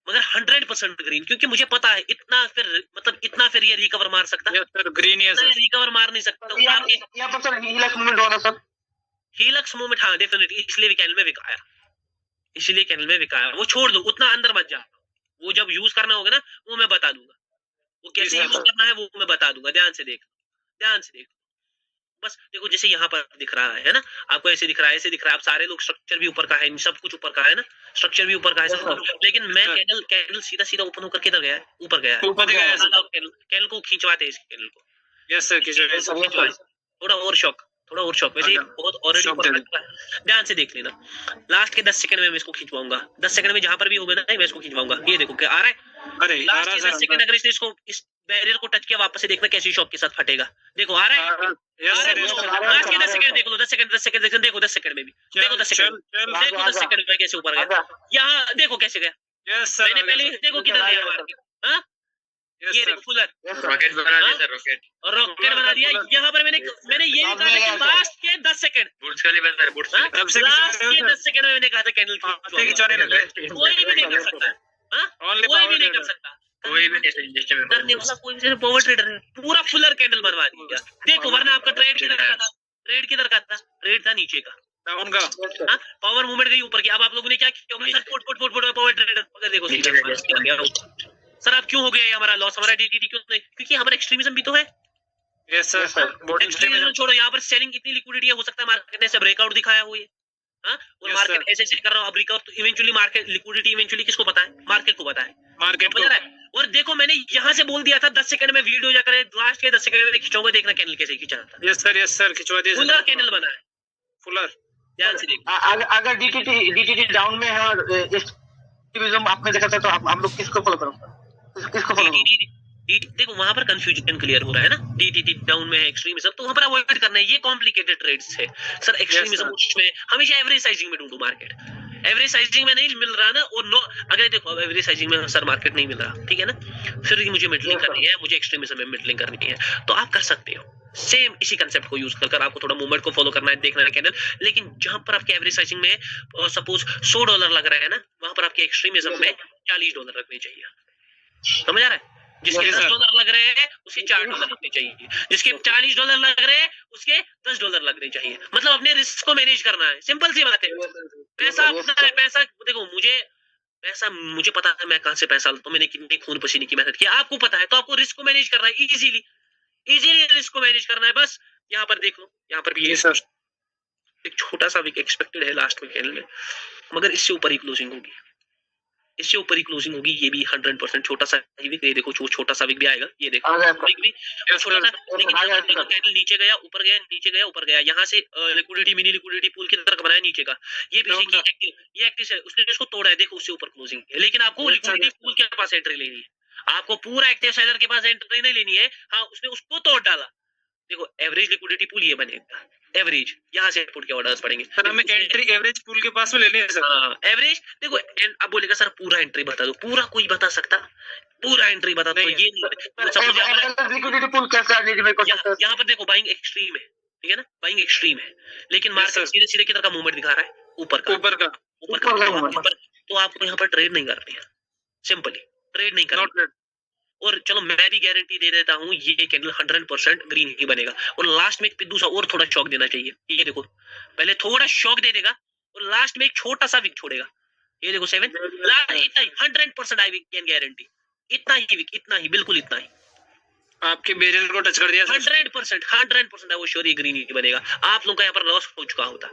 मगर 100% ग्रीन, क्योंकि मुझे पता है इतना फिर ये रिकवर मार सकता है। ग्रीन है सर, रिकवर मार नहीं सकता। यहाँ पर सर हिलक्स मूवमेंट हो रहा सर, हिलक्स मूवमेंट, हाँ डेफिनेटली, इसलिए भी कैंडल में विकाया। वो छोड़ दो, उतना अंदर मत जा। वो जब यूज करना होगा ना, वो मैं बता दूंगा, वो कैसे यूज करना है वो मैं बता दूंगा। ध्यान से देख। बस देखो जैसे यहाँ पर दिख रहा है ना, आपको ऐसे दिख रहा है, ऐसे दिख रहा है। आप सारे लोग स्ट्रक्चर भी ऊपर का है, सब कुछ ऊपर का है ना, स्ट्रक्चर भी ऊपर का है सब कुछ। लेकिन मैं कैंडल सीधा ओपन होकर किधर गया है, ऊपर गया है। कैंडल को खींचवाते हैं, इस कैंडल को। यस सर, थोड़ा और शॉक थोड़ा और शॉक, वैसे ये बहुत ऑलरेडी Shock परफेक्ट है। ध्यान से देख लेना, लास्ट के 10 सेकंड में मैं इसको खिंचवाऊंगा, 10 सेकंड में जहां पर भी होगा ना मैं इसको खिंचवाऊंगा। ये देखो क्या आ रहा है, अरे लास्ट के 10 सेकंड अगर इसने इसको इस बैरियर को टच किया वापस से देखना कैसी शॉक के साथ फटेगा। देखो आ रहा है, यस सर लास्ट के 10 सेकंड देख लो, 10 सेकंड देखो 10 सेकंड में भी देखो 10 सेकंड देखो 10 सेकंड में कैसे ऊपर गया, यहाँ देखो कैसे गया, यस सर मैंने पहले देखो किधर गया मार्केट। हाँ ये देखो फुलर रॉकेट बना दिया सर, रॉकेट बना दिया। यहाँ पर मैंने ये भी कहा था कि लास्ट के 10 सेकंड, बुर्ज खलीफा सर, बुर्ज खलीफा। अब से लास्ट के 10 सेकंड में मैंने कहा था कैंडल खिंचवाने लग गए, कोई भी नहीं कर सकता, हाँ Only कोई भी power नहीं कर trader। सकता, कोई भी नहीं सिस्टम में करने वाला कोई भी पावर ट्रेडर है, पूरा फुलर कैंडल बनवा दिया। देखो वरना आपका ट्रेड किधर का था, ट्रेड किधर का था, ट्रेड था नीचे का, डाउन का हाँ पावर मूवमेंट गई ऊपर की। अब आप लोगों ने क्या किया sir, foot foot foot foot power trader, मगर देखो सीधा गया सर। अब क्यों हो गया हमारा लॉस, हमारा डीटीटी क्यों नहीं, क्योंकि हमारा एक्सट्रीमिज्म भी तो है। यस सर बॉडी एक्सट्रीमिज्म छोड़ो, यहाँ पर सेलिंग इतनी लिक्विडिटी है, हो सकता है मार्केट ने ऐसे ब्रेकआउट दिखाया हुआ है, हाँ और Yes, मार्केट sir। ऐसे ऐसे कर रहा हूँ अब रिकवर, तो इवेंचुअली मार्केट लिक्विडिटी इवेंचुअली किसको पता है, मार्केट को पता है, मार्केट समझ रहा है। और देखो मैंने यहाँ से बोल दिया था 10 सेकंड में वीडियो जाकर लास्ट के 10 सेकंड में खिंचाऊंगा, देखना कैंडल कैसे खिंचा था, यस सर खिंचवा दिया फुलर कैंडल बना है, फुलर। ध्यान से देखो। अगर डीटीटी डाउन में है और एक्सट्रीमिज्म आपने देखा था, तो हम लोग किसको फॉलो करोगे, किसको फॉलो करोगे? देखो वहां पर कंफ्यूजन क्लियर हो रहा है ना, डीटीटी डाउन में है एक्सट्रीमिज्म, तो वहां पर अवॉइड करना है, ये कॉम्प्लिकेटेड ट्रेड्स है सर। एक्सट्रीमिज्म उसमें हमेशा एवरेज साइजिंग में ढूंढो मार्केट, एवरेज साइजिंग में नहीं मिल रहा ना, और नो अगर देखो अब एवरेज साइजिंग में सर मार्केट नहीं मिल रहा, ठीक है ना, फिर मुझे मिडलिंग करनी है, मुझे एक्सट्रीमिज्म में मिडलिंग करनी है, तो आप कर सकते हो सेम इसी कंसेप्ट को यूज कर आपको थोड़ा मूवमेंट को फॉलो करना है, देखना है कैंडल। लेकिन जहां पर आपके एवरेज साइजिंग में सपोज $100 लग रहा है ना, वहां पर आपके एक्सट्रीमिज्म में $40 लगने चाहिए, समझ आ रहा है। जिसके Yes, sir। $10 लग रहे हैं उसके $4 लगने चाहिए, जिसके $40 लग रहे हैं उसके $10 लगने चाहिए, मतलब अपने रिस्क को मैनेज करना है, सिंपल सी बात है। पैसा अपना है, पैसा देखो मुझे पता है मैं कहां से पैसा लाता हूं, मैंने कितनी खून पसीने की मेहनत की, आपको पता है, तो आपको रिस्क को मैनेज करना है, इजीली रिस्क को मैनेज करना है बस। यहाँ पर देख लो, यहाँ पर भी यस सर एक छोटा सा वीक एक्सपेक्टेड है लास्ट में कैंडल में, मगर इससे ऊपर ही क्लोजिंग होगी, इससे ऊपर ही क्लोजिंग होगी, ये भी 100% छोटा सा वीक, ये देखो छोटा सा वीक भी आएगा, ये देखो वीक भी छोटा सा, लेकिन देखो कैंडल नीचे गया ऊपर गया, नीचे गया ऊपर गया, यहाँ से लिक्विडिटी मिनी लिक्विडिटी पूल की तरह बनाया नीचे का, ये पीछे की एक्टिव, ये एक्टिव है, उसने इसको तोड़ा है, देखो उससे ऊपर क्लोजिंग है, लेकिन आपको लिक्विडिटी पूल के पास एंट्री लेनी है, आपको पूरा एक्टिव सेलर के पास एंट्री नहीं लेनी है, हाँ उसने उसको तोड़ डाला, देखो एवरेज लिक्विडिटी पूल ये बनेगा, एवरेज यहाँ से पुट के ऑर्डर्स पड़ेंगे सर, हमें एंट्री एवरेज पूल के पास में लेनी है सर। हाँ एवरेज देखो, अब बोलेगा सर पूरा एंट्री बता दो, पूरा कोई बता सकता, पूरा एंट्री बता दो, नहीं। ये नहीं लिक्विडिटी पूल कैसे आइडेंटिफाई कर सकते हैं? यहाँ पर देखो बाइंग एक्सट्रीम है, ठीक है ना, बाइंग एक्सट्रीम है, लेकिन मार्केट sir। सीधे सीधे किधर का मूवमेंट दिखा रहा है, ऊपर का ऊपर का तो आपको यहाँ पर ट्रेड नहीं करनी है, सिंपली ट्रेड नहीं करनी। Not red. और चलो मैं भी गारंटी दे देता हूँ ये कैंडल 100% ग्रीन ही बनेगा, और लास्ट में एक पिद्दू सा और थोड़ा शॉक देना चाहिए, ये देखो पहले थोड़ा शॉक दे देगा और लास्ट में एक छोटा सा विक छोड़ेगा, ये देखो 7 लास्ट, इतना ही 100% आई विक कैन गारंटी, इतना ही विक, इतना ही बिल्कुल इतना ही, आपके बैरियर को टच कर दिया सर। 100% है वो श्योर ही ग्रीन ही बनेगा। आप लोग का यहाँ पर लॉस हो चुका होता,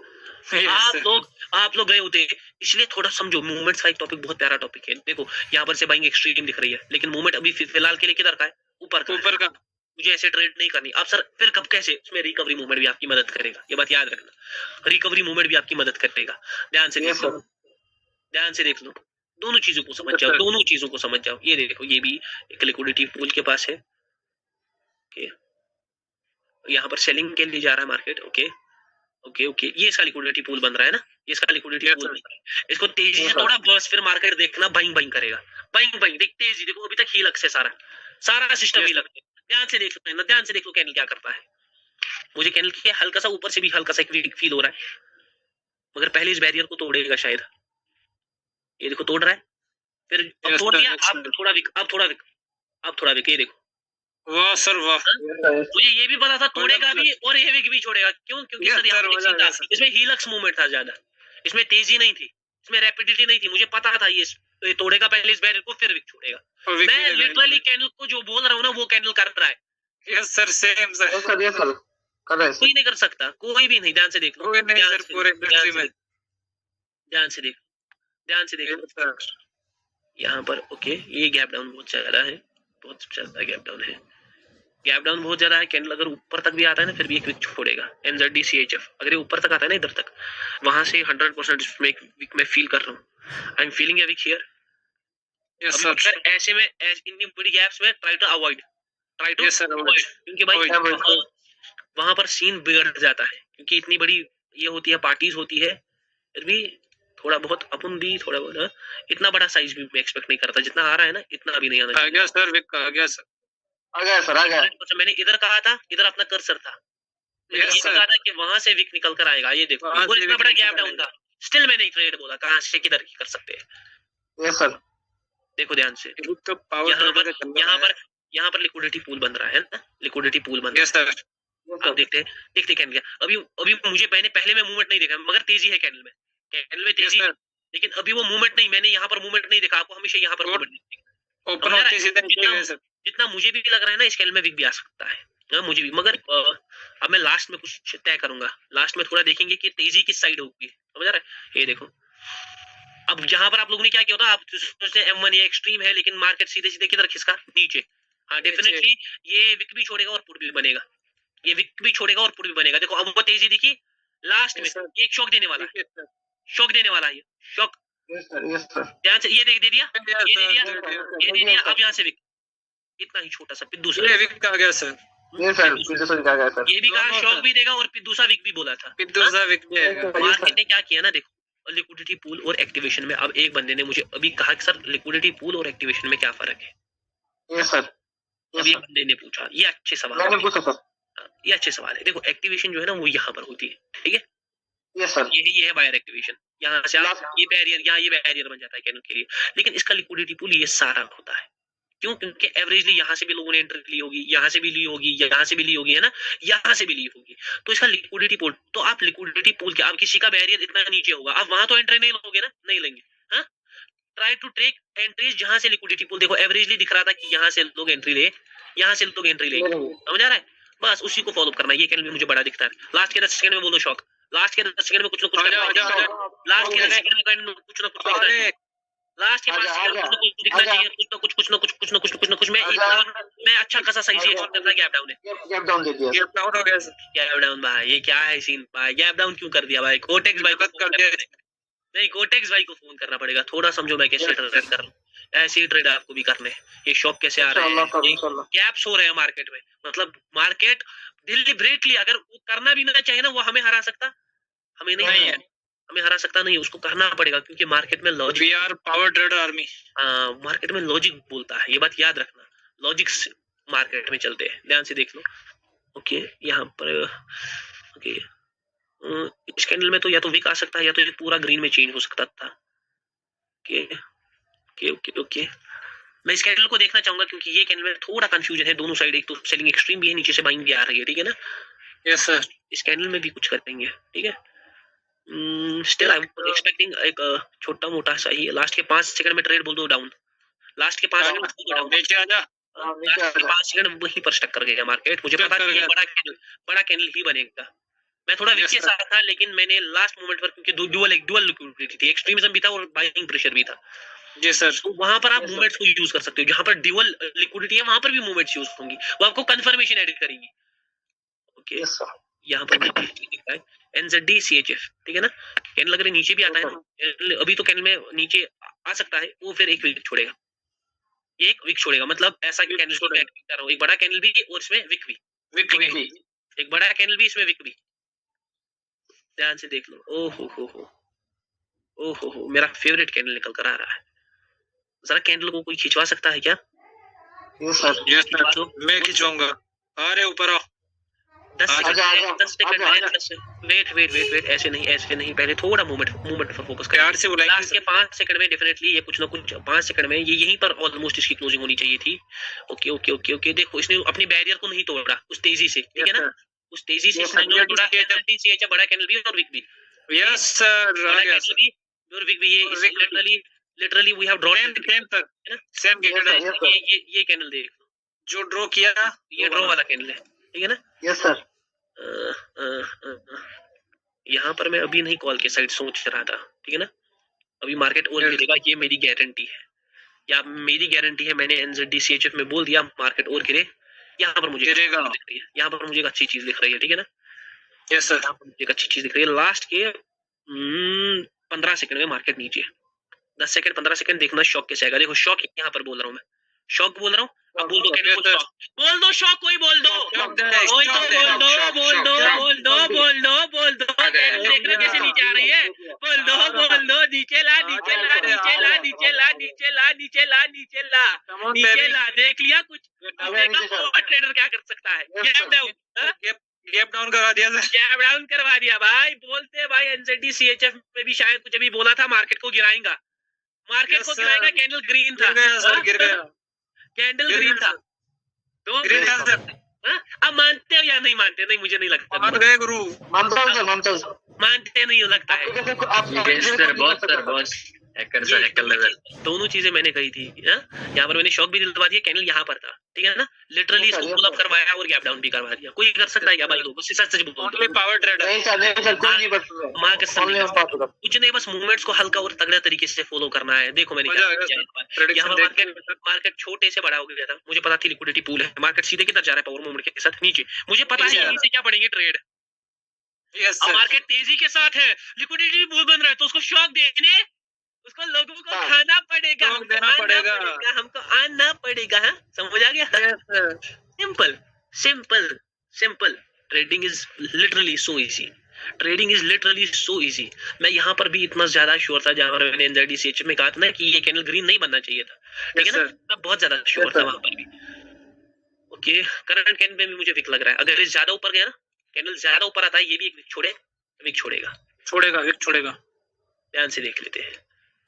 आप लोग गए होते, इसलिए थोड़ा समझो, मूवमेंट्स का एक टॉपिक बहुत प्यारा टॉपिक है। देखो यहाँ पर से बाइंग एक्सट्रीम दिख रही है, लेकिन मूवमेंट अभी फिलहाल के लिए किधर का है, ऊपर का। मुझे ऐसे ट्रेड नहीं करनी अब सर, फिर कब कैसे, उसमें रिकवरी मूवमेंट भी आपकी मदद करेगा, ये बात याद रखना, रिकवरी मूवमेंट भी आपकी मदद करेगा। ध्यान से देख लो, ध्यान से देख लो, दोनों चीजों को समझ जाओ, दोनों चीजों को समझ जाओ। ये देखो ये भी एक लिक्विडिटी पूल के पास है, ओके, यहाँ पर सेलिंग के लिए जा रहा है मार्केट, ओके ओके ओके, ये इसका लिक्विडिटी पूल बन रहा है ना, ये इसका लिक्विडिटी पूल बन रहा है, इसको तेजी से थोड़ा बस, फिर मार्केट देखना बाइंग बाइंग करेगा, बाइंग देख तेजी, देखो अभी तक हीलक से सारा सिस्टम हीलक है। ध्यान से देख लो, ध्यान से देखो कैंडल क्या करता है, मुझे कैंडल के हल्का सा ऊपर से भी हल्का सा एक वीक फील हो रहा है, मगर पहले इस बैरियर को तोड़ेगा शायद, ये देखो तोड़ रहा है, फिर अब तोड़ दिया, अब थोड़ा विक, ये देखो, वाह सर वाह, मुझे ये भी पता था तोड़ेगा भी और ये विक भी छोड़ेगा, क्योंकि सर यहाँ इसमें हीलक्स मूवमेंट था ज्यादा, इसमें तेजी नहीं थी, इसमें रैपिडिटी नहीं थी, मुझे पता था ये तोड़ेगा पहले इस बैरियर को, फिर विक छोड़ेगा। मैं लिटरली कैंडल को जो बोल रहा हूँ ना, वो कैंडल कर रहा है। यस सर, सेम सर, कोई नहीं कर सकता, कोई भी नहीं। ध्यान से देख लो, ध्यान से देखो यहाँ पर, ओके, ये गैप डाउन बहुत ज्यादा है, बहुत ज्यादा गैप डाउन है, गैप डाउन बहुत ज्यादा है, कैंडल अगर ऊपर तक भी आता है ना फिर भी एक विक छोड़ेगा। एनजेडी CHF अगर ये ऊपर तक आता है ना इधर तक, वहां से 100% इसमें एक विक मैं फील कर रहा हूँ। I am feeling a wick here. Yes sir, अगर ऐसे में इतनी बड़ी गैप्स में try to avoid yes sir, avoid, क्योंकि भाई avoid। वहां पर सीन बिगड़ जाता है, क्योंकि इतनी बड़ी ये होती है, पार्टीज होती है, फिर भी थोड़ा बहुत अपन भी थोड़ा बहुत इतना बड़ा साइज भी मैं एक्सपेक्ट नहीं करता, जितना आ रहा है ना इतना भी नहीं आना आ चाहिए। गया सर, विक आ गया सर। आ गया सर, आ गया। मैंने इधर कहा था, इधर अपना कर्सर था, मैंने Yes, ये sir। कहा था कि वहां से विक निकल कर आएगा, ये देखो वहां वो से इतना विक बड़ा निकल गैप कर डाउन था, स्टिल मैंने ट्रेड बोला कहां से किधर की कर सकते हैं। Yes sir. देखो ध्यान से, विक तो पावर यहाँ पर लिक्विडिटी पूल बन रहा है ना, लिक्विडिटी पूल बन रहा यस सर। है। अब देखते कैंडल, अभी मुझे पहले में मूवमेंट नहीं देखा, मगर तेजी है कैंडल में, तेजी है, लेकिन अभी वो मूवमेंट नहीं, मैंने यहाँ पर मूवमेंट नहीं देखा, आपको हमेशा यहाँ पर मूवमेंट नहीं देखा। ओपन होते सीधे नीचे गए सर। जितना मुझे भी लग रहा है ना इस कैंडल में विक भी आ सकता है, मुझे भी, मगर अब मैं लास्ट में कुछ तय करूंगा, लास्ट में थोड़ा देखेंगे कि तेजी किस साइड होगी, समझ आ रहा है। ये देखो अब यहाँ पर आप लोगों ने क्या किया होता, आप सोचते हैं M1 ये एक्सट्रीम है, लेकिन मार्केट सीधे सीधे किधर खिसका, नीचे। हाँ डेफिनेटली ये विक भी छोड़ेगा और पुट भी बनेगा, ये विक भी छोड़ेगा और पुट भी बनेगा। देखो अब वो तेजी दिखी लास्ट में, ये एक शॉक देने वाला है, शॉक देने वाला है, ये shock. Yes sir, yes sir. ध्यान से ये दे दिया, ये दे दिया। अब यहाँ से विक इतना ही छोटा सा पिद्दू सा, ये विक आ गया सर। ये सर फिर से आ गया सर। ये भी कहा शॉक भी देगा और पिद्दू सा विक भी बोला था। पिद्दू सा विक भी आएगा। मार्केट ने क्या किया ना, देखो लिक्विडिटी पूल और एक्टिवेशन में, अब एक बंदे ने मुझे अभी कहा कि सर लिक्विडिटी पूल और एक्टिवेशन में क्या फर्क है, यस सर। अभी एक बंदे ने पूछा, ये अच्छे सवाल मैंने है, पूछा सर। ये अच्छे सवाल है। देखो एक्टिवेशन जो है ना वो यहाँ पर होती है, ठीक है, यस सर। ये है बायर एक्टिवेशन, यहाँ से आप ये बैरियर, यहाँ ये बैरियर बन जाता है कैंडल के लिए, लेकिन इसका लिक्विडिटी पूल ये सारा होता है। क्यों? क्योंकि एवरेजली यहाँ से भी लोगों ने एंट्री ली होगी, यहाँ से भी ली होगी, यहाँ से भी ली होगी, है ना, यहाँ से भी ली होगी, तो इसका लिक्विडिटी पूल, तो आप लिक्विडिटी पूल के, आप किसी का बैरियर इतना नीचे होगा, आप वहां तो एंट्री नहीं लोगे ना, नहीं लेंगे। हाँ, ट्राई टू टेक एंट्रीज जहां से लिक्विडिटी पूल, देखो एवरेजली दिख रहा था कि यहाँ से लोग एंट्री ले, यहाँ से लोग एंट्री ले, समझ आ रहा है, बस उसी को फॉलो करना है। ये कैंडल भी मुझे बड़ा दिखता है, लास्ट के 10 सेकंड में बोलो शॉक, लास्ट के 10 सेकंड में कुछ ना कुछ, लास्ट के 10 सेकंड में कुछ ना कुछ, लास्ट के 5 सेकंड में कुछ दिखना चाहिए, कुछ मैं अच्छा खासा सही से एक्सपेक्ट करता गैप डाउन है, गैप डाउन दे दिया। गैप डाउन हो गया सर। गैप डाउन भाई, ये क्या है सीन भाई, गैप डाउन क्यों कर दिया भाई, कोटेक्स भाई को कर दिया। नहीं, कोटेक्स भाई को फोन करना पड़ेगा, थोड़ा समझो मैं कैसे ट्रेड कर रहा हूँ, ऐसे ही ट्रेड आपको भी करने। ये शॉक कैसे आ रहे हैं, गैप्स हो रहे हैं मार्केट में, मतलब मार्केट डिलिबरेटली अगर वो करना भी ना चाहे ना, वो हमें हरा सकता, हमें नहीं है, हमें हरा सकता नहीं, उसको करना पड़ेगा, क्योंकि मार्केट में logic, we are power trader army. Market में लॉजिक बोलता है, ये बात याद रखना, लॉजिक मार्केट में चलते हैं, ध्यान से देख लो। ओके यहाँ पर ओके इस कैंडल में तो या तो विक आ सकता है या तो ये पूरा ग्रीन में चेंज हो सकता था। ओके ओके ओके ओके मैं इस कैंडल को देखना चाहूंगा, क्योंकि ये कैंडल में थोड़ा कंफ्यूजन है, दोनों साइड, एक तो सेलिंग एक्सट्रीम भी है, नीचे से बाइंग भी आ रही है, ठीक है ना। Yes sir. इस कैंडल में भी कुछ करेंगे, ठीक है। स्टिल आई एम एक्सपेक्टिंग एक छोटा मोटा सा ही, लास्ट के 5 सेकंड में ट्रेड बोल दो डाउन, लास्ट के 5 सेकंड बोल दो डाउन, नीचे आजा, लास्ट के 5 सेकंड वहीं पर स्टक कर गया मार्केट, मुझे पता था ये बड़ा कैंडल ही बनेगा। मैं थोड़ा वीक के साथ था, लेकिन मैंने लास्ट मोमेंट पर, क्योंकि डुअल लिक्विडिटी थी, एक्सट्रीमिज्म भी था और बाइंग प्रेशर भी था, जी सर, तो वहां पर आप मूवमेंट्स को यूज कर सकते हो, जहां पर ड्यूअल लिक्विडिटी है वहां पर भी मूवमेंट्स यूज होंगी, वो आपको कंफर्मेशन एडिट करेंगी। ओके यहाँ पर दिखता है NZD CHF, ठीक है ना, कैंडल अगर नीचे भी आता है ना, अभी तो कैंडल में नीचे आ सकता है, वो फिर एक वीक छोड़ेगा, एक वीक छोड़ेगा, मतलब ऐसा कि कैंडल को मैं कर रहा हूँ, एक बड़ा कैंडल भी और इसमें विक भी, एक बड़ा कैंडल भी इसमें विक भी, ध्यान से देख लो। ओ हो मेरा फेवरेट कैंडल निकल कर आ रहा है, जरा कैंडल को कोई खिंचवा सकता है क्या? यस सर, यस सर, मैं खिंचवाऊंगा। अरे ऊपर आओ, 10 सेकंड वेट, ऐसे नहीं, पहले थोड़ा मूवमेंट पर फोकस करें, प्यार से बुलाएंगे। लास्ट के 5 सेकंड में डेफिनेटली ये कुछ ना कुछ 5 सेकंड में ये यहीं पर ऑलमोस्ट इसकी क्लोजिंग होनी चाहिए थी। ओके देखो इसने अपनी बैरियर को नहीं तोड़ा उस तेजी से, ठीक है ना, उस तेजी से इसने जो तोड़ा, बड़ा कैंडल भी और विक भी, यस सर, आ गया सर, और विक भी, ये literally we have drawn same candle, ये कैंडल देख लो, जो ड्रॉ किया ये ड्रॉ वाला कैंडल है, ठीक है ना। यस सर, यहाँ पर मैं अभी नहीं कॉल के साइड सोच रहा था, ठीक है ना, अभी मार्केट और गिरेगा, ये मेरी गारंटी है, या मेरी गारंटी है, मैंने NZD CHF में बोल दिया मार्केट और गिरे, यहाँ पर मुझे गिरेगा। दिख रही है, यहाँ पर मुझे एक अच्छी चीज दिख रही है, ठीक है ना, यस सर। यहाँ पर मुझे एक अच्छी चीज दिख रही है। लास्ट के 15 सेकंड में मार्केट नीचे, 10 सेकंड 15 सेकंड देखना शॉक कैसे आएगा। देखो शॉक यहाँ पर बोल रहा हूँ मैं, शॉक बोल रहा हूँ। अब बोल दो कैंडल को शॉक, बोल दो शॉक, कोई बोल दो, शॉक दे, कोई तो शॉक दे, बोल दो, शॉक, बोल दो, शॉक, बोल दो, बोल दो, बोल दो, कैंडल देख रहे हो कैसे नीचे आ रही है, बोल दो, बोल दो, नीचे ला, नीचे ला, नीचे ला, नीचे ला, नीचे ला, नीचे ला, नीचे ला, नीचे ला, देख लिया कुछ, देखा ट्रेडर क्या कर सकता है, गैप डाउन, गैप डाउन करा दिया सर। गैप डाउन करवा दिया भाई। बोलते भाई एनजेडी सीएचएफ में भी शायद कुछ अभी बोला था मार्केट को गिराएगा, मार्केट को गिराएगा, कैंडल ग्रीन था, गिर गया सर, गिर गया, कैंडल ग्रीन था, ग्रीन था सर। अब मानते हो या नहीं मानते? नहीं, मुझे नहीं लगता मान गए गुरु। मानता हूँ सर, मानता हूँ। मानते नहीं हो लगता है। Sir boss hacker sir, hacker level. दोनों चीजें मैंने कही थी। यहाँ पर मैंने शॉक भी दिलवा दिया, कैंडल यहाँ पर था, ठीक है ना, लिटरली इसको पुल अप करवाया और गैप डाउन भी करवा दिया। कोई कर सकता है क्या भाई? लोगों से सच सच बोल ओनली दो, पावर ट्रेडर। नहीं सर, नहीं सर, कोई नहीं बचता। माँ कसम Only on power trader। कुछ नहीं, बस मूवमेंट्स को हल्का और तगड़े तरीके से फॉलो करना है। देखो मैंने क्या किया, यहाँ पर मार्केट छोटे से बड़ा हो गया था, मुझे पता थी लिक्विडिटी पूल है, मार्केट सीधे किधर जा रहा है पावर मूवमेंट के साथ नीचे, मुझे पता है यहीं से क्या पड़ेंगे ट्रेड। यस अब सर। मार्केट तेजी के साथ है, लिक्विडिटी पूल बन रहा है, तो उसको शॉक देने, उसको लोगों को खाना पड़ेगा, शॉक देना पड़ेगा। हमको आना पड़ेगा। हाँ, समझ आ गया? Simple simple simple. Trading is literally so easy, trading is literally so easy. मैं यहाँ पर भी इतना ज्यादा श्योर था, जहाँ पर मैंने एनजेडी सीएचएफ में कहा था ना कि ये कैंडल ग्रीन नहीं बनना चाहिए था, ठीक है ना, मैं बहुत ज्यादा श्योर था वहां पर भी। ओके, करंट कैंडल में भी मुझे विक लग रहा है, अगर ये ज्यादा ऊपर गया ना, कैंडल ज्यादा ऊपर आता है, ये भी एक विक छोड़े, विक छोड़ेगा, छोड़ेगा, विक छोड़ेगा। ध्यान से देख लेते हैं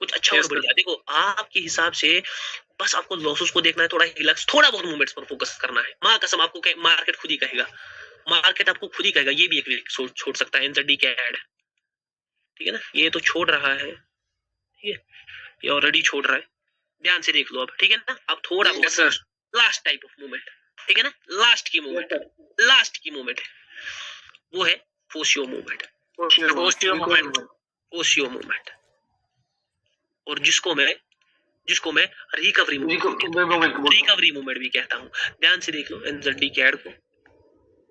कुछ अच्छा और बढ़िया। देखो आपके हिसाब से बस आपको लॉसेस को देखना है, थोड़ा रिलैक्स, थोड़ा बहुत मूवमेंट्स पर फोकस करना है। माँ कसम आपको मार्केट खुद ही कहेगा, मार्केट आपको खुद ही कहेगा ये भी एक छोड़ सकता है, एनजेडी का ऐड, ठीक है ना, ये तो छोड़ रहा है, ठीक है, ये ऑलरेडी छोड़ रहा है, ध्यान से देख लो अब, ठीक है ना। अब थोड़ा बहुत लास्ट टाइप ऑफ मूवमेंट, ठीक है ना, लास्ट की मूवमेंट, लास्ट की मूवमेंट है वो है फोशियो मूवमेंट, फोशियो मूवमेंट, और जिसको मैं रिकवरी मूवमेंट भी कहता हूँ। ध्यान से देख लो एनजेडी के ऐड को,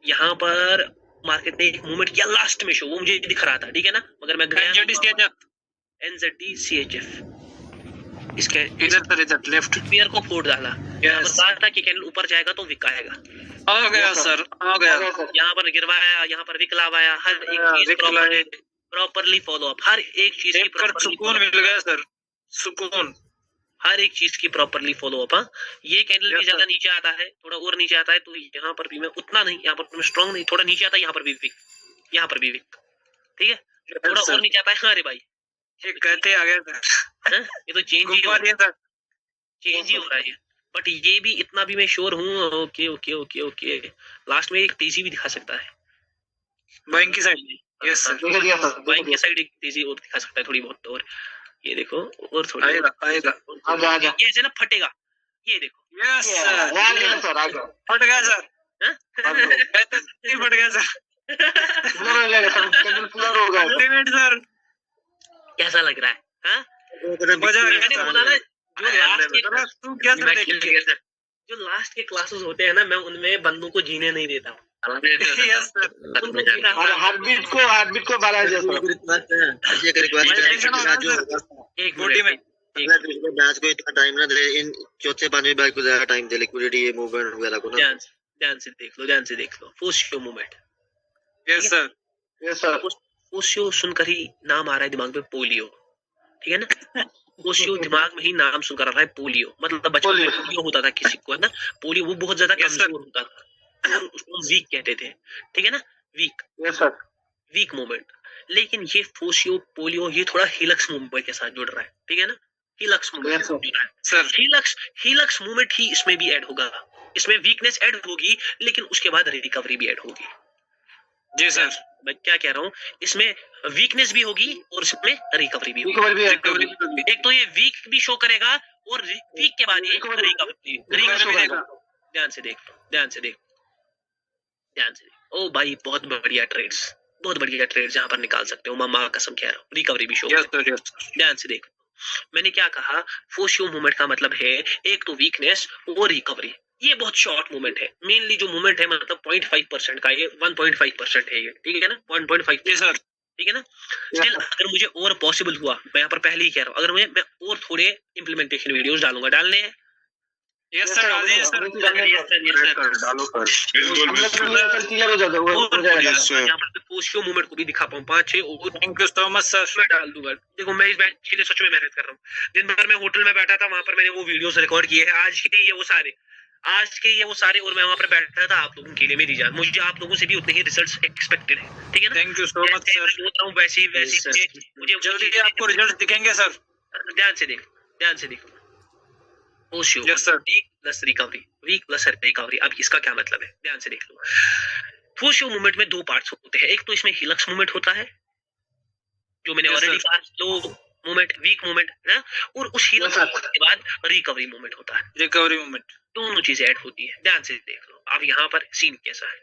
यहाँ पर मार्केट ने एक मूवमेंट किया लास्ट में शो, वो मुझे दिख रहा था, ठीक है ना, मगर मैं एनजेडी सीएचएफ इसके इधर लेफ्ट पेयर को फोड़ डाला। यहाँ पर कहा था कि कैंडल ऊपर जाएगा तो विक आएगा, आ गया सर, आ गया। यहाँ पर गिरवाया, यहाँ पर विक लावाया, हर एक चीज प्रॉपरली फॉलो अप, हर एक चीज की सुकून मिल गया सर, सुकून, हर एक चीज की प्रॉपरली फॉलो अप। ये कैंडल भी ज्यादा नीचे आता है, थोड़ा और नीचे आता है, तो यहाँ पर भी मैं उतना नहीं, यहाँ पर मैं स्ट्रॉन्ग नहीं, थोड़ा नीचे आता है, यहाँ पर भी विक, यहाँ पर भी विक, ठीक है, थोड़ा और नीचे आता है। अरे भाई ये कहते आ गया सर, ये तो चेंज ही हो रहा है, बट ये भी इतना भी मैं श्योर हूँ। Okay okay okay okay, last में एक तेजी भी दिखा सकता है बाइंग की साइड। यस सर, बाइंग की साइड एक तेजी और दिखा सकता है थोड़ी बहुत, और ये देखो और थोड़ी आएगा आएगा, ये ऐसे ना फटेगा, ये देखो। यस सर, फट गया सर, फट गया सर, अल्टीमेट सर। कैसा लग रहा है? हाँ, मजा आ मैंने बोला ना, तू क्या सर, जो लास्ट के क्लासेस होते हैं ना, मैं उनमें बंदों को जीने नहीं देता हूँ। यस सर, हार्टबीट को बढ़ा देता हूँ। एक रिक्वेस्ट है जो एक बॉडी में मैच को इतना टाइम ना दे, इन चौथे पांचवें बैच को ज्यादा टाइम दे, लिक्विडिटी ये मूवमेंट वगैरह को ना ध्यान से देख लो, ध्यान से देख लो। फोशियो मूवमेंट, यस सर, फोशियो सुनकर ही नाम आ रहा है दिमाग में, पोलियो, ठीक है ना। फोशियो दिमाग में ही नाम सुनकर आ रहा है पोलियो, मतलब बचपन में पोलियो होता था किसी को, है ना, पोलियो, वो बहुत ज्यादा कमजोर होता था और उसको वीक कहते थे, ठीक है ना, वीक, वीक मूवमेंट। लेकिन ये फोशियो पोलियो ये थोड़ा हिलक्स मूवमेंट के साथ जुड़ रहा है, ठीक है ना, हिलक्स मूवमेंट जुड़ रहा है सर, हिलक्स मूवमेंट ही इसमें भी ऐड होगा, इसमें वीकनेस ऐड होगी, लेकिन उसके बाद रिकवरी भी ऐड होगी। जी सर, मैं क्या कह रहा हूँ, इसमें वीकनेस भी होगी और इसमें रिकवरी भी होगी। एक तो ये वीक भी शो करेगा और वीक के बाद ये रिकवरी। ध्यान से देख लो, ध्यान से देख, ध्यान से देख। ओ भाई बहुत बढ़िया ट्रेड्स, बहुत बढ़िया ट्रेड जहां पर निकाल सकते हो, माँ कसम कह रहा हूँ, रिकवरी भी शो। ध्यान से देख, मैंने क्या कहा, फोशियो मूवमेंट का मतलब है एक तो वीकनेस और रिकवरी, ये बहुत शॉर्ट मूवमेंट है, मेनली जो मूवमेंट है मतलब 0.5% का, ये 1.5% है ये, ठीक है ना, 1.5, जी सर, ठीक है ना। स्टिल अगर मुझे और पॉसिबल हुआ, मैं यहाँ पर पहले ही कह रहा हूँ, अगर मैं और थोड़े इम्प्लीमेंटेशन वीडियोस डालूंगा, डालने हैं। यस सर, डालिए सर, डालो सर, क्लियर हो जाता है, और हो जाएगा। यहाँ पर पोस्टियो मूवमेंट को भी दिखा पाऊँ 5-6 और thank you so much sir. मैं डाल दूंगा। देखो मैं इस बैच के लिए सच में मेहनत कर रहा हूँ, दिन भर मैं होटल में बैठा था, वहां पर मैंने वो वीडियोस रिकॉर्ड किए हैं, आज के ये वो सारे, और मैं वहां पर बैठा था आप लोगों के लिए, मेरी जान, मुझे आप लोगों से भी उतने ही रिजल्ट्स एक्सपेक्टेड है, ठीक है ना। Thank you so much sir. सोच रहा हूँ वैसे ही मुझे जल्दी आपको रिजल्ट दिखेंगे सर। ध्यान से देखो पोस्टियो yes sir. Weak plus recovery, अब इसका क्या मतलब है, ध्यान से देख लो। पोस्टियो मूवमेंट में दो पार्ट्स होते हैं, एक तो इसमें हिलक्स मूवमेंट होता है, जो मैंने Yes, ऑलरेडी sir. कहा, स्लो मूवमेंट, वीक मूवमेंट है, और उस हिलक्स Yes, sir. मूवमेंट के बाद रिकवरी मूवमेंट होता है, रिकवरी मूवमेंट। दोनों चीजें ऐड होती है, ध्यान से देख लो। अब यहाँ पर सीन कैसा है,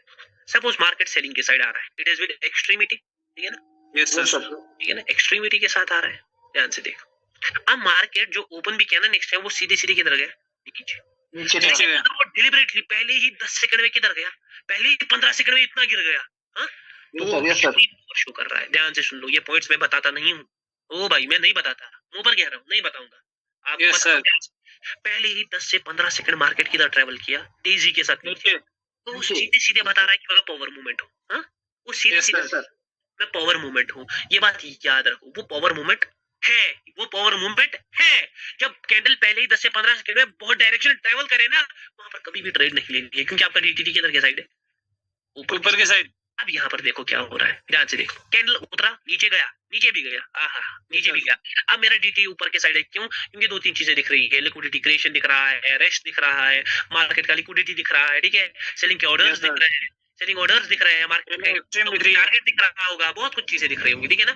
सपोज मार्केट सेलिंग के साइड आ रहा है, इट इज विद एक्सट्रीमिटी, ठीक है ना, यस सर, ठीक है ना, एक्सट्रीमिटी के साथ आ रहा है, ध्यान से देखो। अब मार्केट जो ओपन भी किया ना नेक्स्ट टाइम, वो सीधे किधर गया, नीचे, नीचे नीचे गया। वो डिलिबरेटली पहले ही 10 सेकंड में किधर गया, पहले ही 15 सेकंड में इतना गिर गया, हाँ, यस सर, शो कर रहा है, ध्यान से सुन लो, ये पॉइंट्स मैं बताता नहीं हूँ, ओ भाई मैं नहीं बताता, मुंह पर कह रहा हूँ, नहीं बताऊंगा आपको। Yes, sir. पहले ही 10 से 15 सेकंड मार्केट किधर ट्रेवल किया, तेजी के साथ, नीचे। तो वो सीधे बता रहा है कि मैं पावर मूवमेंट हूँ, हाँ, वो Yes, सीधे sir. मैं पावर मूवमेंट हूँ, ये बात याद रखो, वो पावर मूवमेंट है, जब कैंडल पहले ही 10 से 15 सेकंड में बहुत डायरेक्शन ट्रेवल करे ना, वहां पर कभी भी ट्रेड नहीं लेनी है, क्योंकि आपका डीटीटी किधर के साइड है, ऊपर के साइड। अब यहाँ पर देखो क्या हो रहा है, ध्यान से देखो, कैंडल उतरा, नीचे गया, नीचे भी गया, नीचे भी गया, अब मेरा डीटी ऊपर के साइड है, क्यों, क्योंकि दो तीन चीजें दिख रही है, लिक्विडिटी क्रिएशन दिख रहा है, रेस्ट दिख रहा है, मार्केट का लिक्विडिटी दिख रहा है, ठीक है, सेलिंग के ऑर्डर्स दिख रहे हैं, मार्केट में टारगेट दिख रहा होगा, बहुत कुछ चीजें दिख रही होंगी, ठीक है ना।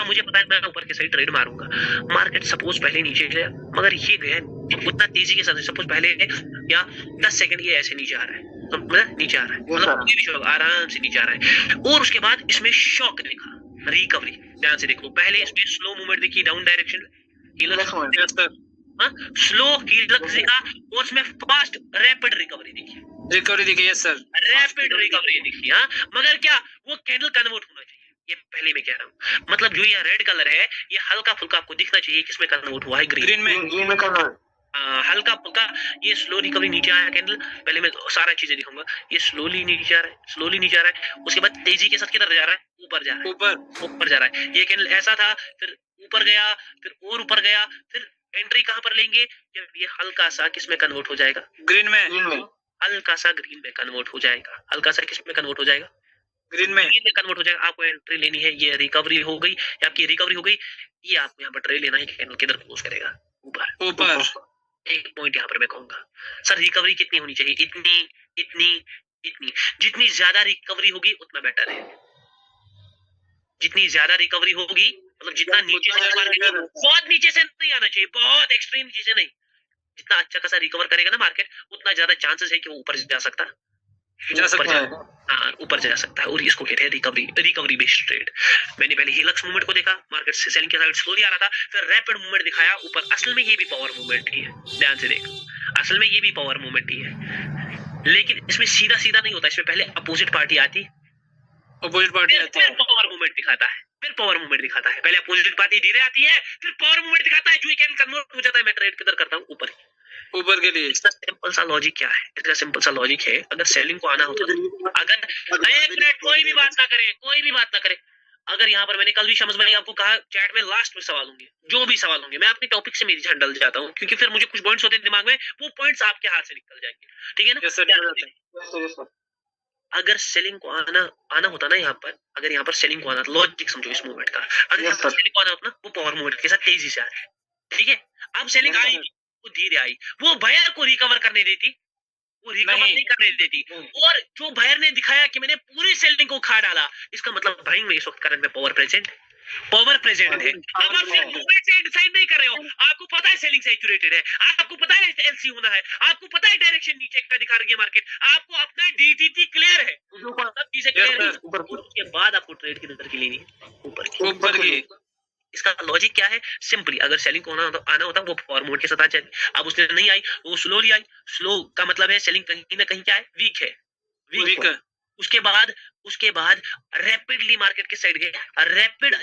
अब मुझे पता है मैं ऊपर के साइड ट्रेड मारूंगा, मार्केट सपोज पहले नीचे गया, मगर ये गया उतना तेजी के साथ, सपोज पहले या 10 सेकंड ये ऐसे नीचे आ रहा है, तो नीचे आ रहा है, मतलब कोई भी शॉक आराम से नीचे आ रहा है, और उसके बाद इसमें शॉक दिखा, रिकवरी, ध्यान से देखो, पहले इसमें स्लो मूवमेंट दिखी डाउन डायरेक्शन, स्लो हीलक्स दिखा, और उसमें फास्ट रैपिड रिकवरी दिखी, यस सर, रैपिड रिकवरी दिखी, हाँ, मगर क्या वो कैंडल कन्वर्ट होना चाहिए, ये पहले मैं कह रहा हूँ, मतलब जो ये रेड कलर है, ये हल्का फुल्का आपको दिखना चाहिए, किसमें कन्वर्ट हुआ है, ग्रीन में करना, हल्का फुल्का, ये स्लो रिकवरी नीचे आया कैंडल, पहले मैं सारा चीजें दिखाऊंगा, ये स्लोली नीचे आ रहा है, उसके बाद तेजी के साथ किधर जा रहा है, ऊपर जा रहा है, ये कैंडल ऐसा था, फिर ऊपर गया, फिर और ऊपर गया, फिर एंट्री कहां पर लेंगे, जब ये हल्का सा किसमें कन्वर्ट हो जाएगा, ग्रीन में, हल्का सा ग्रीन में कन्वर्ट हो जाएगा, हल्का सा किसमें कन्वर्ट हो जाएगा, ग्रीन में कन्वर्ट हो जाएगा, आपको एंट्री लेनी है, ये रिकवरी हो गई, आपकी रिकवरी हो गई, ये आपको यहाँ पर ट्रेड लेना है, कैंडल किधर क्लोज करेगा, ऊपर। एक पॉइंट यहाँ पर मैं कहूंगा, सर रिकवरी कितनी होनी चाहिए, इतनी, जितनी ज्यादा रिकवरी होगी उतना बेटर है, जितनी ज्यादा रिकवरी होगी, मतलब जितना नीचे से मार्केट, बहुत नीचे से नहीं आना चाहिए, बहुत एक्सट्रीम नीचे से नहीं, जितना अच्छा खासा रिकवर करेगा ना मार्केट, उतना ज्यादा चांसेस है कि वो ऊपर जा सकता है, हाँ ऊपर जा सकता है, और इसको कहते हैं रिकवरी बेस्ड ट्रेड। मैंने पहले हिलक्स मूवमेंट को देखा, मार्केट से सेलिंग के साइड स्लोली आ रहा था, फिर रैपिड मूवमेंट दिखाया ऊपर, असल में ये भी पावर मूवमेंट ही है, ध्यान से देखो, असल में ये भी पावर मूवमेंट ही है, लेकिन इसमें सीधा नहीं होता, इसमें पहले अपोजिट पार्टी आती है, फिर पावर मूवमेंट दिखाता है, पहले अपोजिट पार्टी धीरे आती है, फिर पावर मूवमेंट दिखाता है, जो कैंडल कन्वर्ट हो जाता है, मैं ट्रेड किधर करता हूँ, ऊपर के लिए। इसका सिंपल सा लॉजिक क्या है, इसका सिंपल सा लॉजिक है, अगर सेलिंग को आना होता, अगर एक मिनट कोई भी बात ना करे, अगर यहाँ पर मैंने कल भी समझ में आपको कहा, चैट में लास्ट में सवाल होंगे, जो भी सवाल होंगे, मैं अपने टॉपिक से मेरी जान डल जाता हूँ, क्योंकि फिर मुझे कुछ पॉइंट्स होते हैं दिमाग में, वो पॉइंट्स आपके हाथ से निकल जाएंगे, ठीक है ना। अगर सेलिंग को आना होता ना यहाँ पर, अगर यहाँ पर सेलिंग को आना, लॉजिक समझो इस मूवमेंट का, अगर यहाँ पर सेलिंग को आना होता ना, वो पावर मूवमेंट के साथ तेजी से आ रहा है, ठीक है, अब सेलिंग आएगी, वो धीरे आई, वो बायर को रिकवर करने देती, वो रिकवर नहीं करने देती, और जो बायर ने दिखाया कि मैंने पूरी सेलिंग को खा डाला, इसका मतलब भाई में इस वक्त करंट में पावर प्रेजेंट है, अगर सिर्फ मूवमेंट से डिसाइड नहीं कर रहे हो, आपको पता है सेलिंग सैचुरेटेड है, आपको पता है एलसी होना है, आपको पता है डायरेक्शन नीचे का दिखा रही है मार्केट, आपको अपना डीटीटी क्लियर है, सब चीजें क्लियर है, उसके बाद आपको ट्रेड की नजर की लेनी है ऊपर की, इसका लॉजिक क्या है? सिंपली अगर सेलिंग को आना होता वो फॉर मोड के साथ आ जाती। अब उसने नहीं आई, वो स्लोली आई। स्लो का मतलब है सेलिंग कहीं ना कहीं क्या है? वीक है, वीक है। उसके बाद रैपिडली मार्केट के साइड गया, रैपिड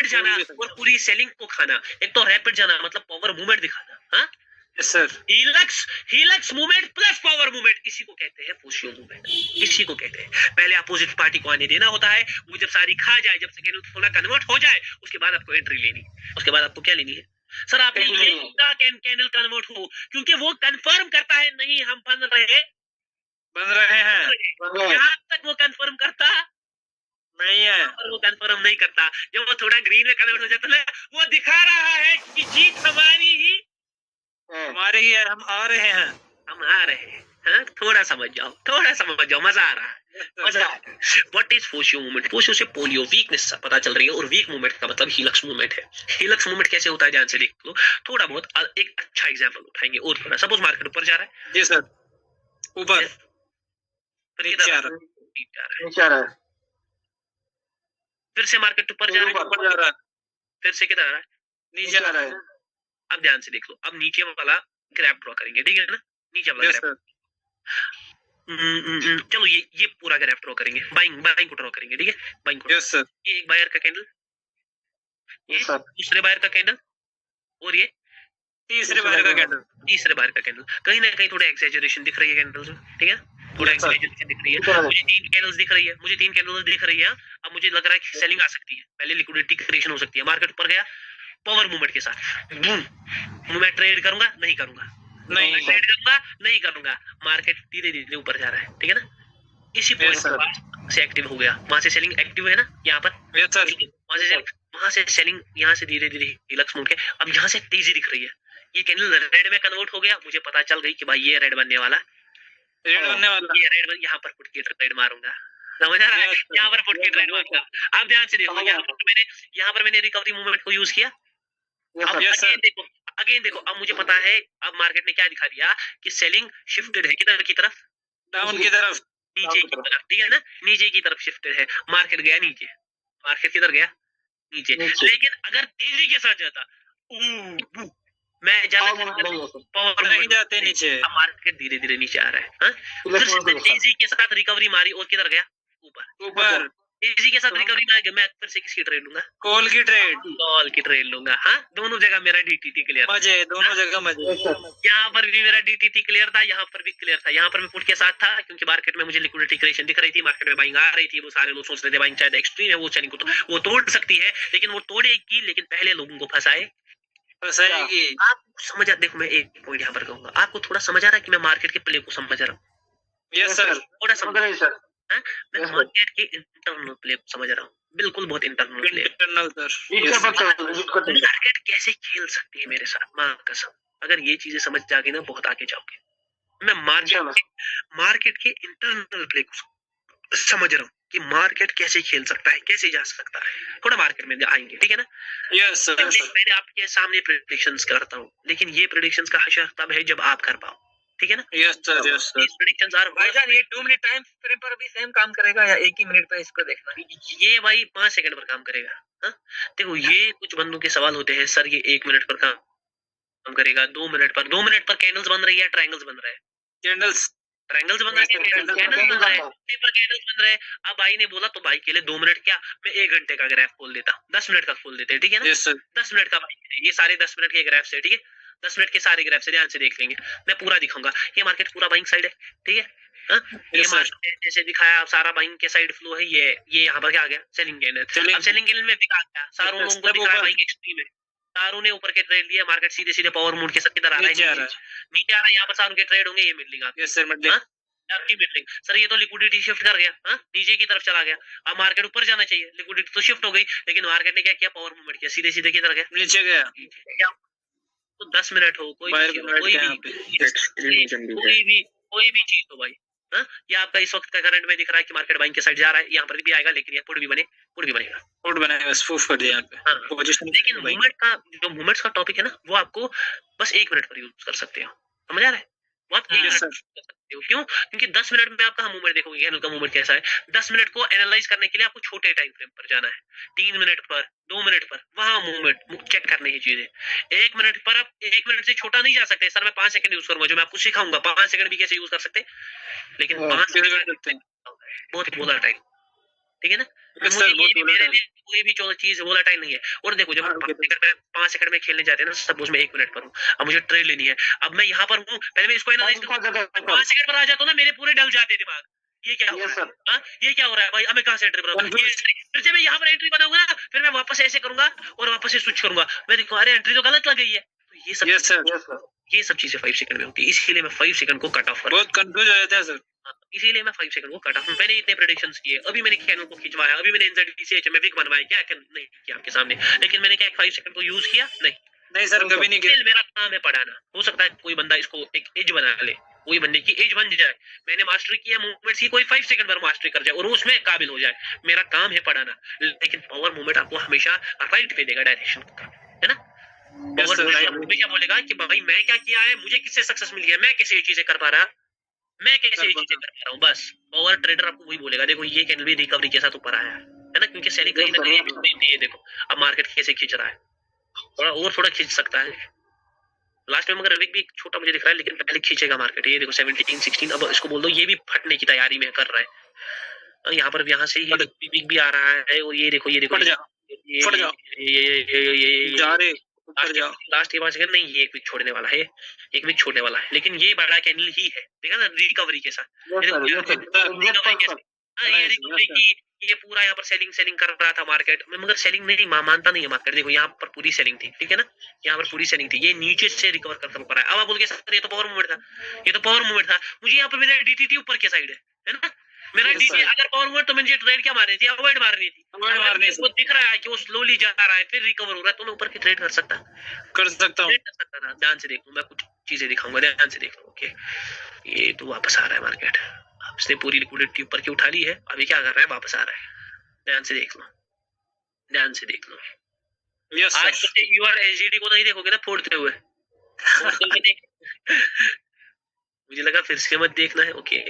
जाना और पूरी सेलिंग को खाना। एक तो रैपिड जाना मतलब पावर मूवमेंट दिखाना, हाँ यस सर। हीलक्स मूवमेंट प्लस पावर मूवमेंट, इसी को कहते हैं पोशियो मूवमेंट, इसी को कहते हैं। पहले अपोजिट पार्टी को आने देना होता है, वो जब सारी खा जाए, जब सेकेंड थोड़ा कन्वर्ट हो जाए, उसके बाद आपको एंट्री लेनी। उसके बाद आपको क्या लेनी है? सर आपने कैंडल कन्वर्ट हो, क्योंकि वो कंफर्म करता है नहीं हम बन रहे हैं। यहाँ तक वो कंफर्म करता नहीं है, वो कंफर्म नहीं करता। जब वो थोड़ा ग्रीन में कन्वर्ट हो जाता है, वो दिखा रहा है कि जीत हमारी ही है, हम आ रहे हैं। हाँ? थोड़ा समझ जाओ, मजा आ रहा है। व्हाट इज पोशियो मूवमेंट? पोशियो से पोलियो वीकनेस पता चल रही है, और वीक मूवमेंट का मतलब हीलक्स मूवमेंट है। हीलक्स मूवमेंट कैसे होता है ध्यान से देख लो थोड़ा बहुत। एक अच्छा एग्जांपल उठाएंगे और थोड़ा। सपोज मार्केट ऊपर जा रहा है, जी सर, ऊपर नीचे आ रहा है, फिर से मार्केट ऊपर जा रहा है, फिर से किधर आ रहा है? नीचे आ रहा है। अब ध्यान से देख लो, अब नीचे वाला ग्राफ ड्रॉ करेंगे, ठीक है ना? नीचे वाला ग्राफ, चलो ये पूरा ग्राफ ड्रॉ करेंगे, बाइंग को ड्रॉ करेंगे, ठीक है? बाइंग को, यस सर। ये एक बायर का कैंडल, ये दूसरे बायर का कैंडल, और ये तीसरे बार का कैंडल, तीसरे बार का कैंडल। कहीं ना कहीं थोड़ा एक्सैजरेशन दिख रही है कैंडल्स में, ठीक है? थोड़ा एक्सैजरेशन दिख रही है। मुझे 3 कैंडल्स दिख रही है, अब मुझे लग रहा है कि सेलिंग आ सकती है, पहले लिक्विडिटी क्रिएशन हो सकती है। मार्केट ऊपर गया पावर मूवमेंट के साथ, मैं ट्रेड करूंगा नहीं करूंगा, मार्केट धीरे धीरे ऊपर जा रहा है, ठीक है ना? इसी पॉइंट से एक्टिव हो गया, वहां से सेलिंग एक्टिव है ना, यहाँ पर वहां से सेलिंग यहाँ से धीरे धीरे हीलक्स मूव के, अब यहाँ से तेजी दिख रही है। ये कैंडल रेड में कन्वर्ट हो गया, मुझे पता चल गई कि भाई ये रेड बनने वाला, ये रेड बन, यहाँ पर पुट के ट्रेड मारूंगा, समझ आ रहा है? यहाँ पर पुट के ट्रेड मारूंगा। अब ध्यान से देखो, यहाँ पर मैंने रिकवरी मूवमेंट को यूज किया। अब अगेन देखो, अब मुझे पता है, अब मार्केट ने क्या दिखा दिया कि सेलिंग शिफ्टेड है किधर की तरफ? डाउन की तरफ, नीचे की तरफ, ठीक है ना? नीचे की तरफ शिफ्टेड है, मार्केट गया नीचे, मार्केट किधर गया? नीचे। लेकिन अगर तेजी के साथ जाता, मैं पावर नहीं जाते नीचे, अब मार्केट धीरे धीरे नीचे आ रहा है, हाँ? फिर तेजी के साथ रिकवरी मारी और किधर गया? ऊपर। तेजी के साथ रिकवरी में मैं फिर से किसकी ट्रेड लूंगा? कॉल की ट्रेड लूंगा, हाँ? दोनों जगह मेरा डीटीटी क्लियर, मजे, दोनों जगह मजे। यहाँ पर भी मेरा डीटीटी क्लियर था, यहाँ पर भी क्लियर था। यहाँ पर मैं पुट के साथ था क्योंकि मार्केट में मुझे लिक्विडिटी क्रिएशन दिख रही थी, मार्केट में बाइंग आ रही थी, वो सारे लोग सोच रहे थे बाइंग शायद एक्सट्रीम है, वो सेलिंग को वो तोड़ सकती है, लेकिन वो तोड़ेगी, लेकिन पहले लोगों को फंसाएगी। आप समझ, देखो मैं एक पॉइंट यहाँ पर कहूंगा, आपको थोड़ा समझ आ रहा है कि मैं मार्केट के प्ले को समझ रहा हूँ? यस सर, थोड़ा समझ रहा हूँ, मैं मार्केट के इंटरनल प्ले को समझ रहा हूँ, बिल्कुल बहुत इंटरनल प्ले। मार्केट कैसे खेल सकती है मेरे साथ, मां कसम, अगर ये चीजें समझ जाओगे ना बहुत आगे जाओगे। मैं मार्केट के इंटरनल प्ले को समझ रहा हूँ कि मार्केट कैसे खेल सकता है, कैसे जा सकता है। थोड़ा मार्केट में आएंगे, ठीक है ना? Yes sir. मैंने आपके सामने प्रेडिक्शंस करता हूँ, लेकिन ये प्रेडिक्शंस का हशर तब है जब आप कर पाओ, ठीक है ना? Yes sir, yes sir. Predictions are भाईजान, ये 2 मिनट टाइम फ्रेम पर भी सेम काम करेगा या 1 ही मिनट पर इसको देखना है? ये भाई 5 सेकंड पर काम करेगा, हाँ? देखो ये कुछ बंदों के सवाल होते हैं, सर ये 1 मिनट पर काम करेगा, 2 मिनट पर कैंडल्स बन रही है, ट्रायंगल्स बन रहे हैं, ट्रायंगल्स बन रहे हैं, कैंडल्स बन रहे हैं। अब भाई ने बोला तो भाई के लिए 2 मिनट क्या, मैं 1 घंटे का ग्राफ खोल देता, 10 मिनट का खोल देते, ठीक है ना? 10 मिनट का भाई, ये सारे 10 मिनट के ग्राफ से, ठीक है? 10 मिनट के सारे ग्राफ से ध्यान से देख लेंगे, मैं पूरा दिखाऊंगा। ये मार्केट पूरा बाइंग साइड है, ठीक है? ये मार्केट जैसे दिखाया, आप सारा बाइंग के साइड फ्लो है, ये यहाँ पर क्या आ गया? Selling candle. अब सेलिंग कैंडल में दिखा गया, सारों लोगों को दिख रहा है बाइंग एक्सट्रीम है, सारों ने ऊपर के ट्रेड लिया, मार्केट सीधे सीधे पावर मूड के साथ किधर आ रहा है? नीचे आ रहा है। यहाँ पर सारों के ट्रेड होंगे, ये मिडलिंग आ गया, मिडलिंग। सर ये तो लिक्विडिटी शिफ्ट कर गया, हाँ? नीचे की तरफ चला गया। अब मार्केट ऊपर जाना चाहिए, लिक्विडिटी तो शिफ्ट हो गई, लेकिन मार्केट ने क्या किया? पावर मूवमेंट किया, सीधे सीधे किधर गया? नीचे गया। तो 10 मिनट हो, कोई भी चीज हो भाई, हाँ? ये आपका इस वक्त का करंट में दिख रहा है कि मार्केट बाइंग के साइड जा रहा है, यहाँ पर भी आएगा, लेकिन ये पुट भी बनेगा, पुट बनाएगा, स्पूफ कर दिया यहाँ पे। हाँ। लेकिन मूवमेंट का जो मूवमेंट्स का टॉपिक है ना, वो आपको बस 1 मिनट पर यूज कर सकते हो, समझ आ रहा है? वो आप 1 Yes, मिनट sir. कर सकते हो। क्यों? क्योंकि 10 मिनट में आपका मूवमेंट देखोगे कैंडल का मूवमेंट कैसा है। 10 मिनट को एनालाइज करने के लिए आपको छोटे टाइम फ्रेम पर जाना है, 3 मिनट पर, 2 मिनट पर, वहां मूवमेंट चेक करने की चीजें। 1 मिनट पर आप 1 मिनट से छोटा नहीं जा सकते। सर मैं 5 सेकंड यूज करूंगा, जो मैं आपको सिखाऊंगा 5 सेकंड भी कैसे यूज कर सकते, लेकिन हाँ, 5 कैसे सेकंड कर सकते हैं? बहुत वोलेटाइल, ठीक है ना। Yes, मुझे sir, ये बहुत भी, मेरे volatile. लिए कोई भी जो चीज वोलेटाइल नहीं है। और देखो जब हाँ, हम okay, 5 सेकंड में खेलने जाते हैं ना, सपोज मैं 1 मिनट पर हूँ, अब मुझे ट्रेड लेनी है, अब मैं यहाँ पर हूँ, पहले मैं इसको एनालाइज कौन सा जगह पर? 5 सेकंड पर आ जाता हूँ ना, मेरे पूरे डल जाते हैं दिमाग, ये क्या हो Yes, रहा है, sir. हाँ? ये क्या हो रहा है भाई, अब मैं कहाँ से एंट्री बनाऊँ, ये Confused. entry। फिर जब मैं यहाँ पर एंट्री बनाऊंगा ना, फिर मैं वापस ऐसे करूंगा और वापस से स्विच करूंगा, मैं देखूँ अरे एंट्री तो गलत लग गई है। तो Yes, sir. Yes, sir. ये सब चीजें 5 सेकंड में होती है, इसीलिए मैं 5 सेकंड को कट ऑफ कर, बहुत कंफ्यूज हो जाते हैं सर। इसीलिए मैं 5 सेकंड को कट ऑफ। मैंने इतने प्रेडिक्शंस किए, अभी मैंने कैनल को खिंचवाया, अभी मैंने एनजेडीसी में विक बनवाया, क्या नहीं किया आपके सामने, लेकिन मैंने क्या 5 सेकंड को यूज किया नहीं। नहीं सर, कभी नहीं किया। Still मेरा काम है पढ़ाना। हो सकता है कोई बंदा इसको एक एज बना ले, कोई बंदे की एज बन जाए, मैंने मास्टरी किया मूवमेंट्स की, कोई 5 सेकंड पर मास्टरी कर जाए और उसमें काबिल हो जाए, मेरा काम है पढ़ाना। लेकिन पावर मूवमेंट आपको हमेशा राइट पे देगा डायरेक्शन का, है ना। Yes, power sir, movement right. हमेशा बोलेगा कि भाई मैं क्या किया है, मुझे किससे सक्सेस मिली है, मैं कैसे ये चीजें कर पा रहा, मैं कैसे ये चीजें कर पा रहा हूँ, बस। पावर ट्रेडर आपको वही बोलेगा, देखो ये कैंडल भी रिकवरी के साथ ऊपर आया है ना, क्योंकि सेलिंग कहीं ना कहीं अभी हुई थी, ये देखो अब मार्केट कैसे खींच रहा है, थोड़ा खींच सकता है लास्ट में, मगर विक भी छोटा मुझे दिख रहा है, लेकिन पहले खींचेगा मार्केट। ये देखो 17 16, अब इसको बोल दो ये भी फटने की तैयारी में कर रहा है। यहाँ पर यहाँ से ये विक भी आ रहा है, और ये देखो फट जा, फट जा। ये जा रहे ऊपर जा। लास्ट के 5 सेकंड नहीं, ये एक विक छोड़ने वाला है, एक विक छोड़ने वाला है, लेकिन ये बड़ा कैंडल ही है, देखा ना रिकवरी के साथ। Yes, sir. Yes, sir. Recovery के साथ, हाँ, ये रिकवरी की, ये पूरा यहाँ पर सेलिंग कर रहा था मार्केट में, मगर सेलिंग नहीं मानता नहीं है मार्केट। देखो यहाँ पर पूरी सेलिंग थी, ठीक है ना, यहाँ पर पूरी सेलिंग थी, ये नीचे से रिकवर करता ऊपर आया। अब आप बोल के सर ये तो पावर मूवमेंट था, ये तो पावर मूवमेंट था, मुझे यहाँ पर मेरा डीटीटी ऊपर के साइड है ना, मेरा Yes, डीटी sir. अगर पावर मूवमेंट तो मुझे ट्रेड क्या मारनी थी, अवॉइड मारनी थी। Avoid मारनी थी। वो दिख रहा है कि वो स्लोली जा रहा है, फिर रिकवर हो रहा है, तो मैं ऊपर की ट्रेड कर सकता हूँ। था। ध्यान से देखो, मैं कुछ चीजें दिखाऊंगा, ध्यान से देख लो। ओके, ये तो वापस आ रहा है मार्केट, आपसे पूरी लिक्विडिटी ऊपर की उठा ली है, अभी क्या कर रहा है, वापस आ रहा है। ध्यान से देख लो, ध्यान से देख लो। Yes, आज sir. तो यूआर एसजीडी को नहीं देखोगे ना फोड़ते हुए, मुझे लगा फिर से मत देखना है। Okay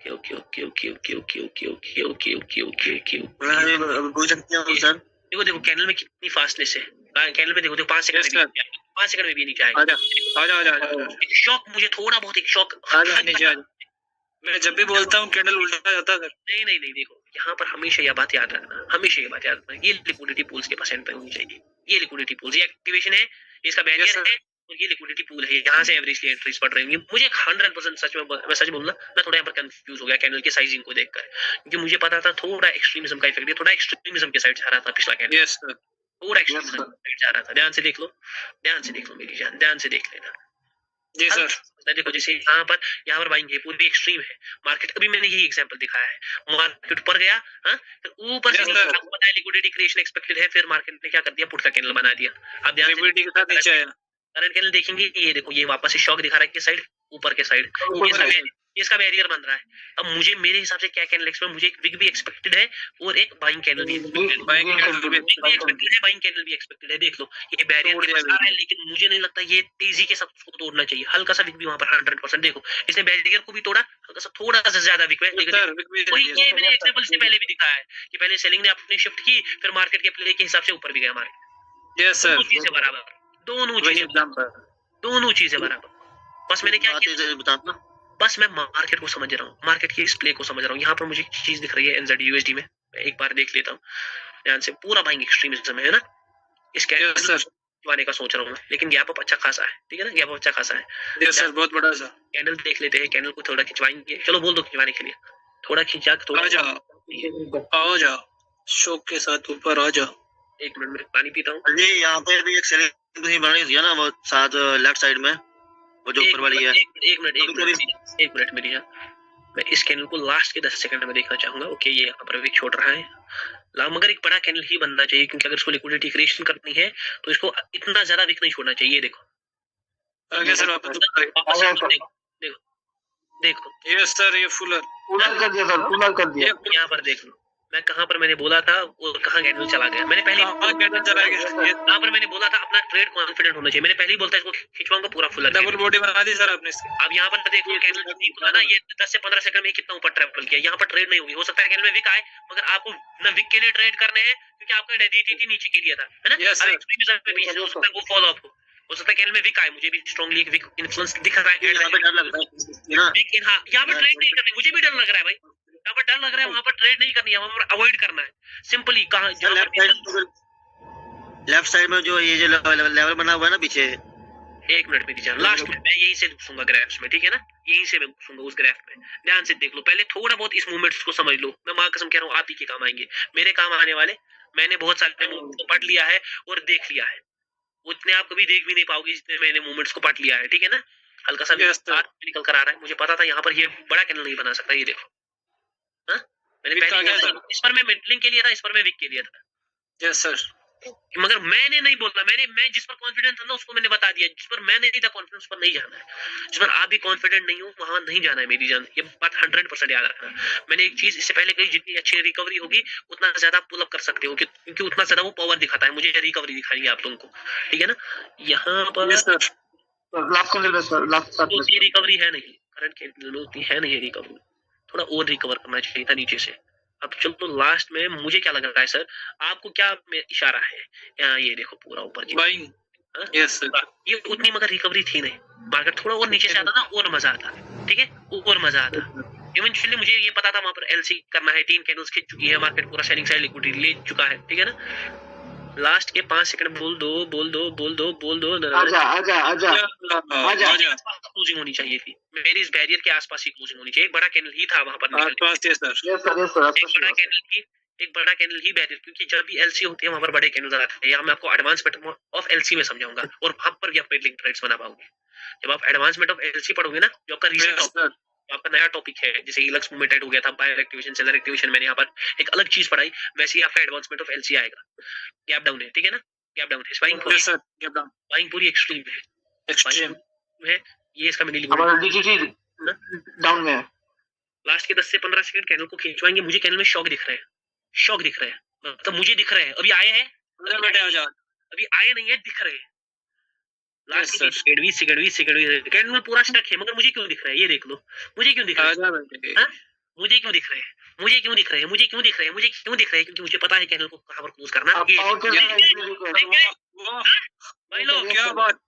okay okay okay okay okay okay okay okay okay okay okay अभी पूछ सकते हैं सर? देखो देखो कैंडल में कितनी फास्टनेस है, कैंडल में देखो 5 Yes, sir. सेकंड 5 सेकंड में भी नहीं जाएगा। आजा। शॉक मुझे थोड़ा बहुत एक शॉक आजा नीचे आजा। मैं जब भी बोलता हूँ कैंडल उल्टा जाता है सर। नहीं देखो यहाँ पर हमेशा ये बात याद रखना, हमेशा ये बात याद रखना, ये लिक्विडिटी पूल्स के परसेंट पे होनी चाहिए। ये लिक्विडिटी पूल्स, ये एक्टिवेशन है, इसका Yes, बैरियर sir. है, और ये लिक्विडिटी पूल है, यहाँ से एवरेजली एंट्रीज पड़ रही होंगी। मुझे 100% सच में, मैं सच बोलूँ ना, मैं थोड़ा यहाँ पर कंफ्यूज हो गया कैंडल के साइजिंग को देखकर, क्योंकि मुझे पता था थोड़ा एक्सट्रीमिज्म का इफेक्ट है, थोड़ा एक्सट्रीमिज्म के साइड जा रहा था पिछला कैंडल, Yes, sir. थोड़ा एक्सट्रीमिज्म के साइड जा रहा था। ध्यान से देख लो, ध्यान से देख लो मेरी जान, ध्यान से देख लेना। जी सर। देखो जैसे यहाँ पर बाइंग है, पूरी एक्सट्रीम है मार्केट। अभी मैंने ये एग्जांपल दिखाया है, मार्केट ऊपर गया, हाँ, फिर ऊपर से Yes, sir. आपको पता है लिक्विडिटी क्रिएशन एक्सपेक्टेड है, फिर मार्केट ने क्या कर दिया, पुट का कैंडल बना दिया। अब ध्यान से लिक्विडिटी के साथ नीचे आया। करंट कैंडल देखेंगे, ये देखो ये वापस से शॉक दिखा रहा है किस साइड, ऊपर के साइड, इसका बैरियर बन रहा है। अब मुझे मेरे हिसाब से क्या कैंडल एक्सपेक्ट, मुझे एक विग भी एक्सपेक्टेड है और एक बाइंग कैंडल भी एक्सपेक्टेड है, बाइंग कैंडल भी एक्सपेक्टेड है। देख लो ये बैरियर के पास आ रहा है, लेकिन मुझे नहीं लगता ये तेजी के साथ उसको तोड़ना चाहिए। हल्का सा विग भी वहां पर 100%, देखो इसने बैरियर को भी तोड़ा, हल्का सा थोड़ा सा ज्यादा विग है, लेकिन वही ये मैंने एग्जांपल से पहले भी दिखाया है कि पहले सेलिंग ने अपनी शिफ्ट की, फिर मार्केट के प्ले के हिसाब से ऊपर भी गया मार्केट। यस सर, दोनों चीजें बराबर, दोनों चीजें बराबर। बस मैंने क्या किया, बताना, बस मैं मार्केट को समझ रहा हूँ, मार्केट की इस प्ले को समझ रहा हूँ। यहाँ पर मुझे चीज दिख रही है एनजेड यूएसडी में, मैं एक बार देख लेता हूँ ध्यान से। पूरा बाइंग एक्सट्रीमिज्म है ना, इस कैंडल का सोच रहा हूँ, लेकिन गैप अप अच्छा खासा है, ठीक है ना, गैप अप अच्छा खासा है। यस सर, बहुत बड़ा सा कैंडल देख लेते हैं, कैंडल को थोड़ा खिंचवाएंगे, चलो बोल दो खिंचवाने के लिए, थोड़ा खींचा, थोड़ा आ जा शौक के साथ ऊपर आ जा। 1 मिनट में पानी पीता हूँ। ये यहाँ पे भी एक सेलिंग तुम बनानी थी ना, वो साथ लेफ्ट साइड में, वो जो ऊपर वाली है। एक मिनट मेरी जान, मैं इस कैंडल को लास्ट के 10 सेकंड में देखना चाहूंगा। ओके, ये यहाँ पर विक छोड़ रहा है, मगर एक बड़ा कैंडल ही बनना चाहिए, क्योंकि अगर इसको लिक्विडिटी क्रिएशन करनी है तो इसको इतना ज्यादा विक नहीं छोड़ना चाहिए। देखो आगे सर, वापस देखो यस सर, ये फुलर कर दिया सर, कर दिया। यहाँ पर देख लो, मैं कहाँ पर मैंने बोला था और कहाँ कैंडल चला गया। मैंने पहले कैंडल चला गया, यहाँ पर मैंने बोला था अपना ट्रेड कॉन्फिडेंट होना चाहिए। मैंने पहले ही बोलता इसको खिंचवाऊंगा पूरा फुल। डबल बॉडी बना दी सर आपने इसकी। अब यहाँ पर देख लो कैंडल खुला ना, ये 10 से 15 सेकंड में कितना ऊपर ट्रेवल किया। यहाँ पर ट्रेड नहीं होगी, हो सकता है कैंडल में विक आए, मगर आपको न विक के लिए ट्रेड करने हैं क्योंकि आपका DTT नीचे गिर था, है ना। Yes, sir. एक्सट्रीमिज्म पे भी हो सकता है वो फॉलो अप हो सकता है कैंडल में विक आए। मुझे भी स्ट्रांगली एक विक इन्फ्लुएंस दिख रहा है। यहाँ पे डर लग रहा है ना, विक हाँ, यहाँ पर ट्रेड नहीं करनी, मुझे भी डर लग रहा है भाई। यहाँ पर डर लग रहा है, वहाँ पर ट्रेड नहीं करनी है, वहाँ पर अवॉइड करना है सिंपली। कहाँ लेफ्ट साइड में जो ये जो लेवल बना हुआ है ना पीछे, 1 मिनट में दीजिए। लास्ट में मैं यहीं से घुसूंगा ग्राफ्स में, ठीक है ना, यहीं से मैं घुसूंगा उस ग्राफ में। ध्यान से देख लो, पहले थोड़ा बहुत इस मूवमेंट्स को समझ लो। मैं मां कसम कह रहा हूँ आप ही के काम आएंगे, मेरे काम आने वाले। मैंने बहुत सारे मूवमेंट्स को पढ़ लिया है और देख लिया है, उतने आप कभी देख भी नहीं पाओगे जितने मैंने मूवमेंट्स को पढ़ लिया है, ठीक है ना। हल्का सा निकल कर आ रहा है, मुझे पता था यहाँ पर ये बड़ा कैंडल नहीं बना सकता। ये देखो हाँ, मैंने पहले इस पर मैं मिडलिंग के लिए था, इस पर मैं विक के लिए था। यस सर, मगर मैंने नहीं बोलना, मैं जिस पर कॉन्फिडेंट था ना उसको मैंने बता दिया। जिस पर मैं नहीं था कॉन्फिडेंस, उस पर नहीं जाना है। जिस पर आप भी कॉन्फिडेंट नहीं हो वहां नहीं जाना है मेरी जान, ये बात 100% याद रखना। मैंने एक चीज इससे पहले कही, जितनी अच्छी रिकवरी होगी उतना ज्यादा पुल अप कर सकते हो, क्योंकि उतना ज्यादा वो पावर दिखाता है। मुझे रिकवरी दिखाई है आप लोगों को, ठीक है ना। यहाँ पर उतनी रिकवरी है नहीं, करंट कैंडल में उतनी है नहीं रिकवरी, थोड़ा और रिकवर करना चाहिए था नीचे से। अब चलो लास्ट में मुझे क्या लग रहा है सर, आपको क्या इशारा है यहाँ, ये देखो पूरा ऊपर जी बाइंग। यस सर, ये उतनी मगर रिकवरी थी नहीं। मार्केट थोड़ा और नीचे से आता ना और मजा आता, ठीक है, और मजा आता। इवेंचुअली मुझे ये पता था वहां पर LC करना है, 3 कैंडल्स खिंच चुकी है, मार्केट पूरा सेलिंग साइड लिक्विडिटी ले चुका है, ठीक है ना। लास्ट के 5 सेकंड बोल दो क्लोजिंग होनी चाहिए थी मेरी, इस बैरियर के आसपास ही क्लोजिंग होनी चाहिए। एक बड़ा कैंडल ही था वहां पर, एक बड़ा कैंडल ही बैरियर, क्योंकि जब भी LC होती है वहां पर बड़े कैंडल आते हैं। यहाँ मैं आपको एडवांसमेंट ऑफ LC में समझाऊंगा और वहां पर भी आप पेडलिंग ट्रेड्स बना पाओगे। जब आप एडवांसमेंट ऑफ LC पढ़ोगे ना, जो आपका रीसेंट आपका नया टॉपिक है, जैसे इलक्स मूवमेंट ऐड हो गया था, बायर एक्टिवेशन सेलर एक्टिवेशन, मैंने यहाँ पर एक अलग चीज पढ़ाई, वैसे ही आपका एडवांसमेंट ऑफ LC आएगा। गैप डाउन है, ठीक है ना, गैप डाउन है, बाइंग पूरी एक्सट्रीम है, ये इसका मिनी डाउन में है। लास्ट के 10 से 15 सेकंड कैंडल को खींचवाएंगे। मुझे कैंडल में शॉक दिख रहे हैं, मतलब मुझे दिख रहे हैं, अभी आए हैं, अभी आए नहीं है, दिख रहे हैं। लास्ट के 20 सेकंड कैंडल में पूरा स्टक है, मगर मुझे क्यों दिख रहा है, ये देख लो, मुझे क्यों दिख रहा है, मुझे क्यों दिख रहे हैं, क्योंकि मुझे पता है कैंडल को कहां पर क्लोज करना है। भाई लोग क्या बात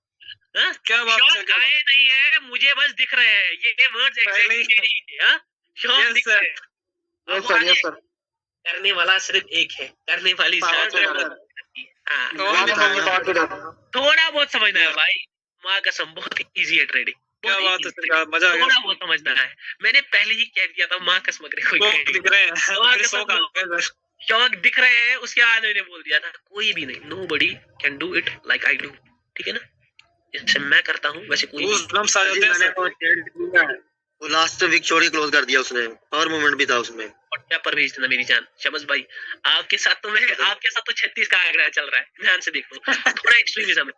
शॉक आए नहीं है, मुझे बस दिख रहे हैं, ये वर्ड्स एग्जैक्टली हां, शॉक दिख रहे हैं। यस सर करने वाला सिर्फ एक है, करने वाली थोड़ा बहुत समझना है भाई, माँ कसम बहुत इजी है ट्रेडिंग, क्या बात है सर, मजा आ गया, थोड़ा बहुत समझना है। मैंने पहले ही कह दिया था माँ कसम दिख रहे हैं, शौक दिख रहे हैं, उसके बाद मैंने बोल दिया था कोई भी नहीं, nobody can do it like I do, ठीक है ना, जैसे मैं करता हूँ वैसे कोई वो लास्ट वीक छोड़ी क्लोज कर दिया उसने, और मूवमेंट भी था उसमें। व्हाट्सएप पर भेज देना मेरी जान शमस भाई, आपके साथ तो 36 का आंकड़ा चल रहा है, ध्यान से देख लो। थोड़ा एक्सट्रीमिज्म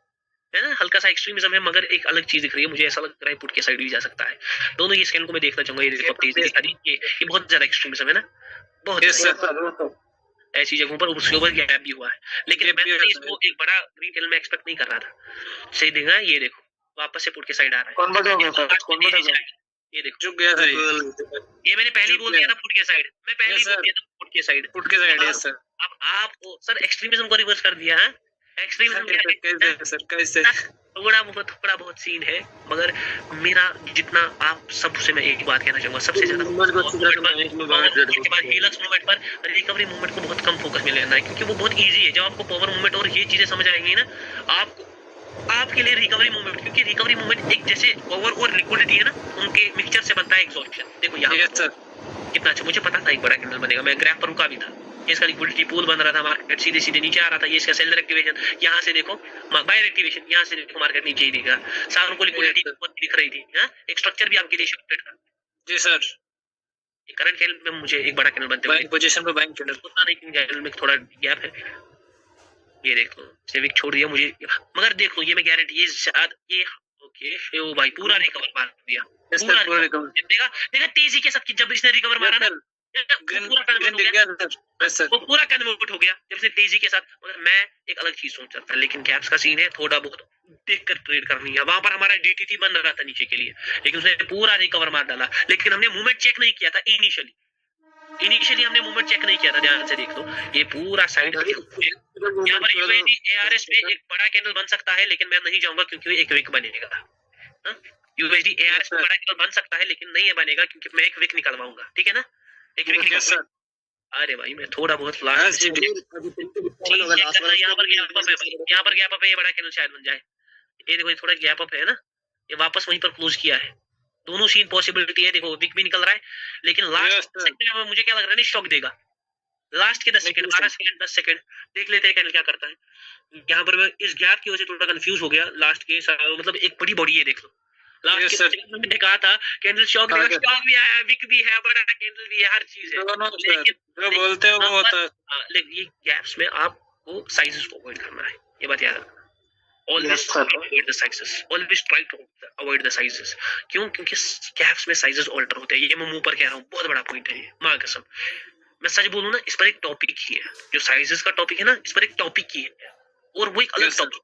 है ना, हल्का सा एक्सट्रीमिज्म है, मगर एक अलग चीज दिख रही है मुझे, ऐसा लग रहा है पुट के साइड भी जा सकता है। दोनों ही स्कैन को मैं देखना चाहूंगा, ये देखो तेजी दिखा दी, ये बहुत ज्यादा एक्सट्रीमिज्म है ना, बहुत ऐसी जगहों पर उसके ऊपर गैप भी हुआ है, लेकिन मैं इसको एक बड़ा ग्रीन कैंडल में एक्सपेक्ट नहीं कर रहा था। सही देखा, ये देखो वापस से पुट के साइड आ रहा है, ये देखो चुप गया सर, ये मैंने पहले ही बोल दिया था पुट के साइड, मैं पहले ही बोल दिया था पुट के साइड। यस सर, अब आप सर एक्सट्रीमिज्म को रिवर्स कर दिया है, एक्सट्रीमिज्म सर कैसे थोड़ा बहुत सीन है, मगर मेरा जितना आप सबसे मैं एक बात कहना चाहूंगा, सबसे ज्यादा हीलक्स मूवमेंट पर रिकवरी मूवमेंट को बहुत कम फोकस में लेना है, क्योंकि वो बहुत इजी है। जब आपको पावर मूवमेंट और ये चीजें समझ आएंगी ना, आपके लिए रिकवरी मूवमेंट, क्योंकि रिकवरी मूवमेंट एक जैसे पावर और लिक्विडिटी है ना, उनके मिक्सचर से बनता है एग्जॉर्प्शन। देखो यहाँ कितना अच्छा, मुझे पता था एक बड़ा कैंडल बनेगा, मैं ग्राफ पर रुका भी था, इसका लिक्विडिटी पूल बन रहा था, मार्केट सीधे सीधे नीचे आ रहा था, ये इसका सेलर एक्टिवेशन, यहाँ से देखो बायर एक्टिवेशन, यहाँ से देखो मार्केट नीचे ही दिखा, सारों को लिक्विडिटी दिख रही थी, एक स्ट्रक्चर भी आपके लिए शिफ्टेड था। जी सर, करंट कैंडल में मुझे एक बड़ा कैंडल बनते हुए पोजीशन पे बाइंग कैंडल, पता नहीं कैंडल में थोड़ा गैप है, ये देख लो सेविक छोड़ दिया मुझे, मगर देख लो ये मैं गारंटी, ये शायद ये ओके ओ भाई पूरा रिकवर मार दिया, पूरा रिकवर देखा तेजी के साथ, जब इसने रिकवर मारा ना पूरा कन्वर्ट हो गया, वो पूरा कन्वर्ट हो गया जब से तेजी के साथ। मगर मैं एक अलग चीज सोच रहा था, लेकिन गैप्स का सीन है, थोड़ा बहुत देख कर ट्रेड करनी है। वहां पर हमारा डीटीटी बन रहा था नीचे के लिए, लेकिन उसने पूरा रिकवर मार डाला। लेकिन हमने मूवमेंट चेक नहीं किया था इनिशियली हमने मूवमेंट चेक नहीं किया था। ध्यान से देख लो, ये पूरा साइड यहाँ पर यूएसडी एआरएस पे एक बड़ा कैंडल बन सकता है, लेकिन मैं नहीं जाऊंगा क्योंकि एक विक बनेगा। यूएसडी एआरएस पे बड़ा कैंडल बन सकता है, लेकिन नहीं बनेगा क्योंकि मैं एक विक निकलवाऊंगा। ठीक है ना, एक विक निकलवाऊंगा। अरे भाई मैं थोड़ा बहुत लास्ट यहाँ पर गैप अप है, ये बड़ा कैंडल शायद बन जाए। ये देखो, ये थोड़ा गैप अप है ना, ये वापस वहीं पर क्लोज किया है। दोनों सीन पॉसिबिलिटी है। देखो विक भी निकल रहा है, लेकिन लास्ट सेकंड में मुझे क्या लग रहा है, शॉक देगा। लास्ट के 10 सेकंड, 12 सेकंड, 10 सेकंड देख लेते हैं कैंडल क्या करता है। यहाँ पर मैं इस गैप की वजह से थोड़ा कंफ्यूज हो गया। लास्ट के मतलब एक बड़ी बॉडी है, देख लो। लास्ट के मैंने कहा था कैंडल शॉक देगा, शॉक भी आया, विक भी है, बड़ा कैंडल भी है, हर चीज है। जो बोलते हो वो होता है। लेकिन ये गैप्स में आपको साइजेस को अवॉइड करना है, ये बात याद रखना। Always avoid the sizes. Always try to avoid the sizes. क्यों? क्योंकि गैप्स में साइजेस ऑल्टर होते हैं। ये मैं मुंह पर कह रहा हूँ, बहुत बड़ा पॉइंट है ये, माँ कसम। मैं सच बोलूँ ना, इस पर एक टॉपिक ही है, जो साइजेस का टॉपिक है ना, इस पर एक टॉपिक ही है, और वो एक अलग टॉपिक।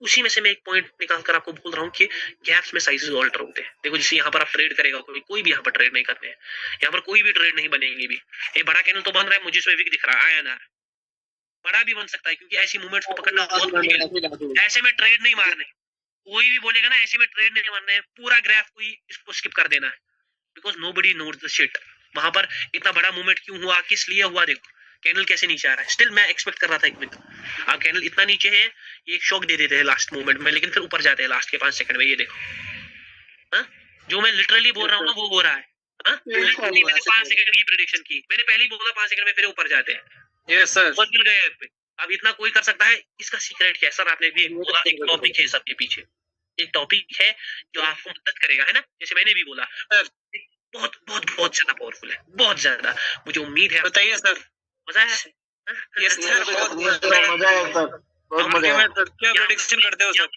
उसी में से मैं एक पॉइंट निकाल कर आपको बोल रहा हूँ कि गैप्स में साइजेस ऑल्टर होते हैं। देखो, जैसे यहाँ पर आप ट्रेड करेगा कोई भी यहाँ पर ट्रेड नहीं करते हैं, यहाँ पर कोई भी ट्रेड नहीं बनेगी भी। ये बड़ा कैंडल तो बन रहा है, मुझे इसमें विक दिख रहा है, आया ना, बड़ा भी बन सकता है, क्योंकि ऐसी मूवमेंट्स को पकड़ना बहुत मुश्किल है। ऐसे में ट्रेड नहीं मारने, कोई भी बोलेगा ना ऐसे में ट्रेड नहीं मारना है, पूरा ग्राफ को ही इसको स्किप कर देना है, because nobody knows the shit. वहां पर इतना बड़ा मूवमेंट क्यों हुआ, किस लिए हुआ, देखो कैंडल कैसे नीचे आ रहा है। स्टिल मैं एक्सपेक्ट कर रहा था एक विक। अब कैंडल इतना नीचे है, ये एक शॉक दे देते हैं लास्ट मूवमेंट में, लेकिन फिर ऊपर जाते हैं लास्ट के 5 सेकंड में। ये देखो, हाँ, जो मैं लिटरली बोल रहा हूँ ना, वो हो रहा है। मैंने 5 सेकंड की प्रेडिक्शन की, मैंने पहले ही बोला 5 सेकंड में, फिर ऊपर जाते हैं। यस सर, बहुत गिर गए पे। अब इतना कोई कर सकता है, इसका सीक्रेट क्या है सर? आपने भी बोला एक टॉपिक है सबके पीछे, एक टॉपिक है जो आपको मदद करेगा, है ना? जैसे मैंने भी बोला, बहुत बहुत बहुत ज्यादा पावरफुल है, बहुत ज्यादा। मुझे उम्मीद है, बताइए सर, मजा आया? यस सर, बहुत मजा आया सर, बहुत मजा आया। क्या प्रेडिक्शन करते हो सर?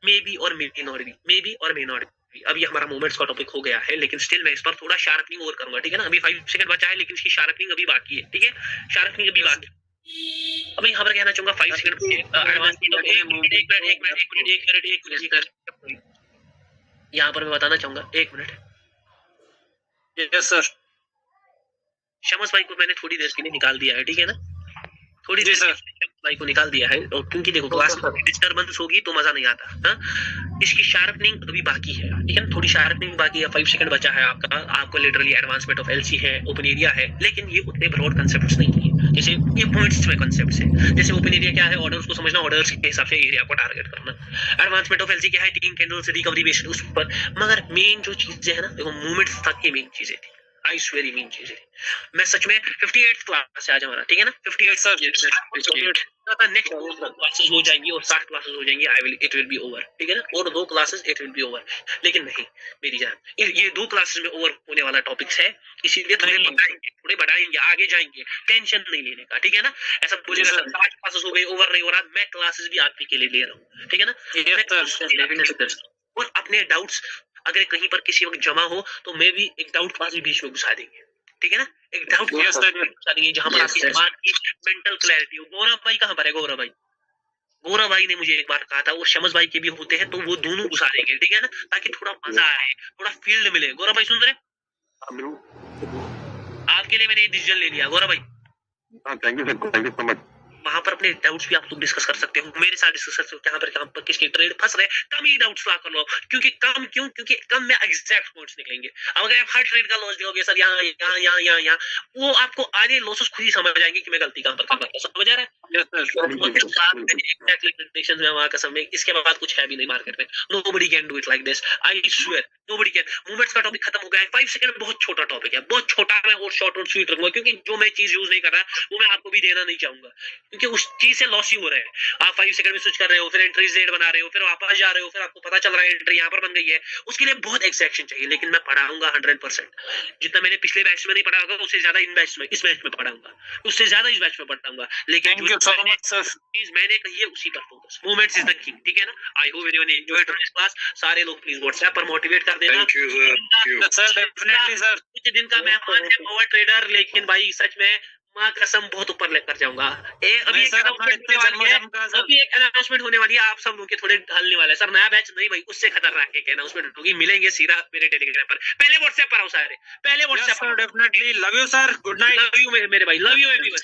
मे बी और may not be, may be और मे नॉट बी। अभी हमारा मोमेंट्स का टॉपिक हो गया है, लेकिन स्टिल मैं इस पर थोड़ा शार्पनिंग और करूंगा, ठीक है ना? अभी 5 सेकंड बचा है, लेकिन इसकी शार्पनिंग अभी बाकी है, ठीक है? शार्पनिंग अभी बाकी। अब यहाँ पर कहना चाहूंगा 5 सेकंड एडवांस यहाँ पर मैं बताना चाहूंगा, 1 मिनट। यस सर, शमस भाई को मैंने थोड़ी देर के लिए निकाल दिया है, ठीक है ना? थोड़ी देर शमस भाई को निकाल दिया है, और क्योंकि देखो क्लास में डिस्टर्बेंस होगी तो मजा नहीं आता। हाँ, इसकी शार्पनिंग अभी बाकी है, ठीक है ना? थोड़ी शार्पनिंग बाकी है, 5 सेकंड बचा है आपका। आपको लिटरली एडवांसमेंट ऑफ एलसी है, ओपन एरिया है, लेकिन ये उतने ब्रॉड कंसेप्ट्स नहीं है। जैसे ये पॉइंट्स में कंसेप्ट्स है, जैसे ओपन एरिया क्या है, ऑर्डर्स को समझना, ऑर्डर्स के हिसाब से एरिया को टारगेट करना। एडवांसमेंट ऑफ एलसी क्या है, 3 कैंडल्स रिकवरी बेस्ड उस पर। मगर मेन जो चीजें है ना, देखो मूवमेंट्स तक की मेन चीजें थी, आई स्वेयर मेन चीजें। मैं सच में 58th क्लास से आज हमारा, ठीक है ना? 58 सर, नेक्स्ट क्लासेस हो जाएंगी और 60 क्लासेस हो जाएंगी, इट विल बी ओवर, ठीक है ना? और 2 classes it will be over. लेकिन नहीं मेरी जान, ये 2 क्लासेस में ओवर होने वाला टॉपिक्स है, इसीलिए थोड़े बढ़ाएंगे, आगे जाएंगे, टेंशन नहीं लेने का, ठीक है ना? ऐसा बोलेगा सर 60 क्लासेस हो गई, ओवर नहीं हो रहा, मैं क्लासेस भी आप ही के लिए ले रहा हूँ, ठीक है ना? और अपने डाउट्स अगर कहीं पर किसी वक्त जमा हो तो मैं भी एक डाउट क्लास भी बीच में घुसा देंगे, ठीक है ना? एक डाउट क्लास घुसा देंगे जहां पर आपकी दिमाग की मेंटल क्लैरिटी हो। गौरव भाई कहाँ पर है? गौरव भाई ने मुझे एक बार कहा था, वो शमस भाई के भी होते हैं, तो वो दोनों घुसा देंगे, ठीक है ना? ताकि थोड़ा मजा आए, थोड़ा फील्ड मिले। गौरव भाई सुन रहे? आपके लिए मैंने ये डिसीजन ले लिया, गौरव भाई। Thank you so much. वहां पर अपने डाउट्स भी आप लोग डिस्कस कर सकते हो, मेरे साथ डिस्कस कर सकते हो। कहां पर किसके ट्रेड फंस रहे, कम ही डाउट्स ला कर लो, क्योंकि कम में एग्जैक्ट पॉइंट्स निकलेंगे। अब अगर आप हर ट्रेड का लॉस दोगे सर, यहाँ वो आपको आगे लॉसेस खुद ही समझ आएंगे कि मैं गलती कहां पर कर रहा हूं। समझ आ रहा है? इसके बाद कुछ है भी नहीं मार्केट में। Nobody can do it like this, I swear, nobody can. Movements का टॉपिक खत्म हो गया है। 5 सेकंड बहुत छोटा टॉपिक है, बहुत छोटा। मैं और शॉर्ट और स्वीट रखूंगा, क्योंकि जो मैं चीज यूज नहीं कर रहा वो मैं आपको भी देना नहीं चाहूंगा। क्योंकि उस चीज से लॉस ही हो रहा है। आप 5 सेकंड में स्विच कर रहे हो, फिर एंट्री Z बना रहे हो, फिर वापस जा रहे हो, फिर आपको पता चल रहा है एंट्री यहाँ पर बन गई है। उसके लिए बहुत एक्सैक्शन चाहिए, लेकिन मैं पढ़ाऊंगा 100%। जितना मैंने पिछले बैच में नहीं पढ़ा होगा, उससे ज्यादा इस बैच में पढ़ाऊंगा, उससे ज्यादा इस बैच में पढ़ाऊंगा। लेकिन thank you so much sir. चीज मैंने कही है उसी पर focus. Moments is the king, ठीक है ना। I hope everyone enjoyed this class. सारे लोग प्लीज व्हाट्सएप पर मोटिवेट कर देना। Sir definitely sir. कुछ दिन का मेहमान है पावर ट्रेडर, लेकिन भाई सच में माँ कसम बहुत ऊपर लेकर जाऊंगा। अभी एक अनाउंसमेंट होने वाली है, आप सब लोग के थोड़े ढलने वाले हैं सर। नया बैच नहीं भाई, उससे खतरनाक एक अनाउंसमेंट होगी, मिलेंगे सीधा मेरे टेलीग्राम पर। पहले व्हाट्सएप पर आओ सारे, पहले व्हाट्सएप पर। Definitely love you sir, good night. Love you मेरे भाई, लव यू एवरीवन।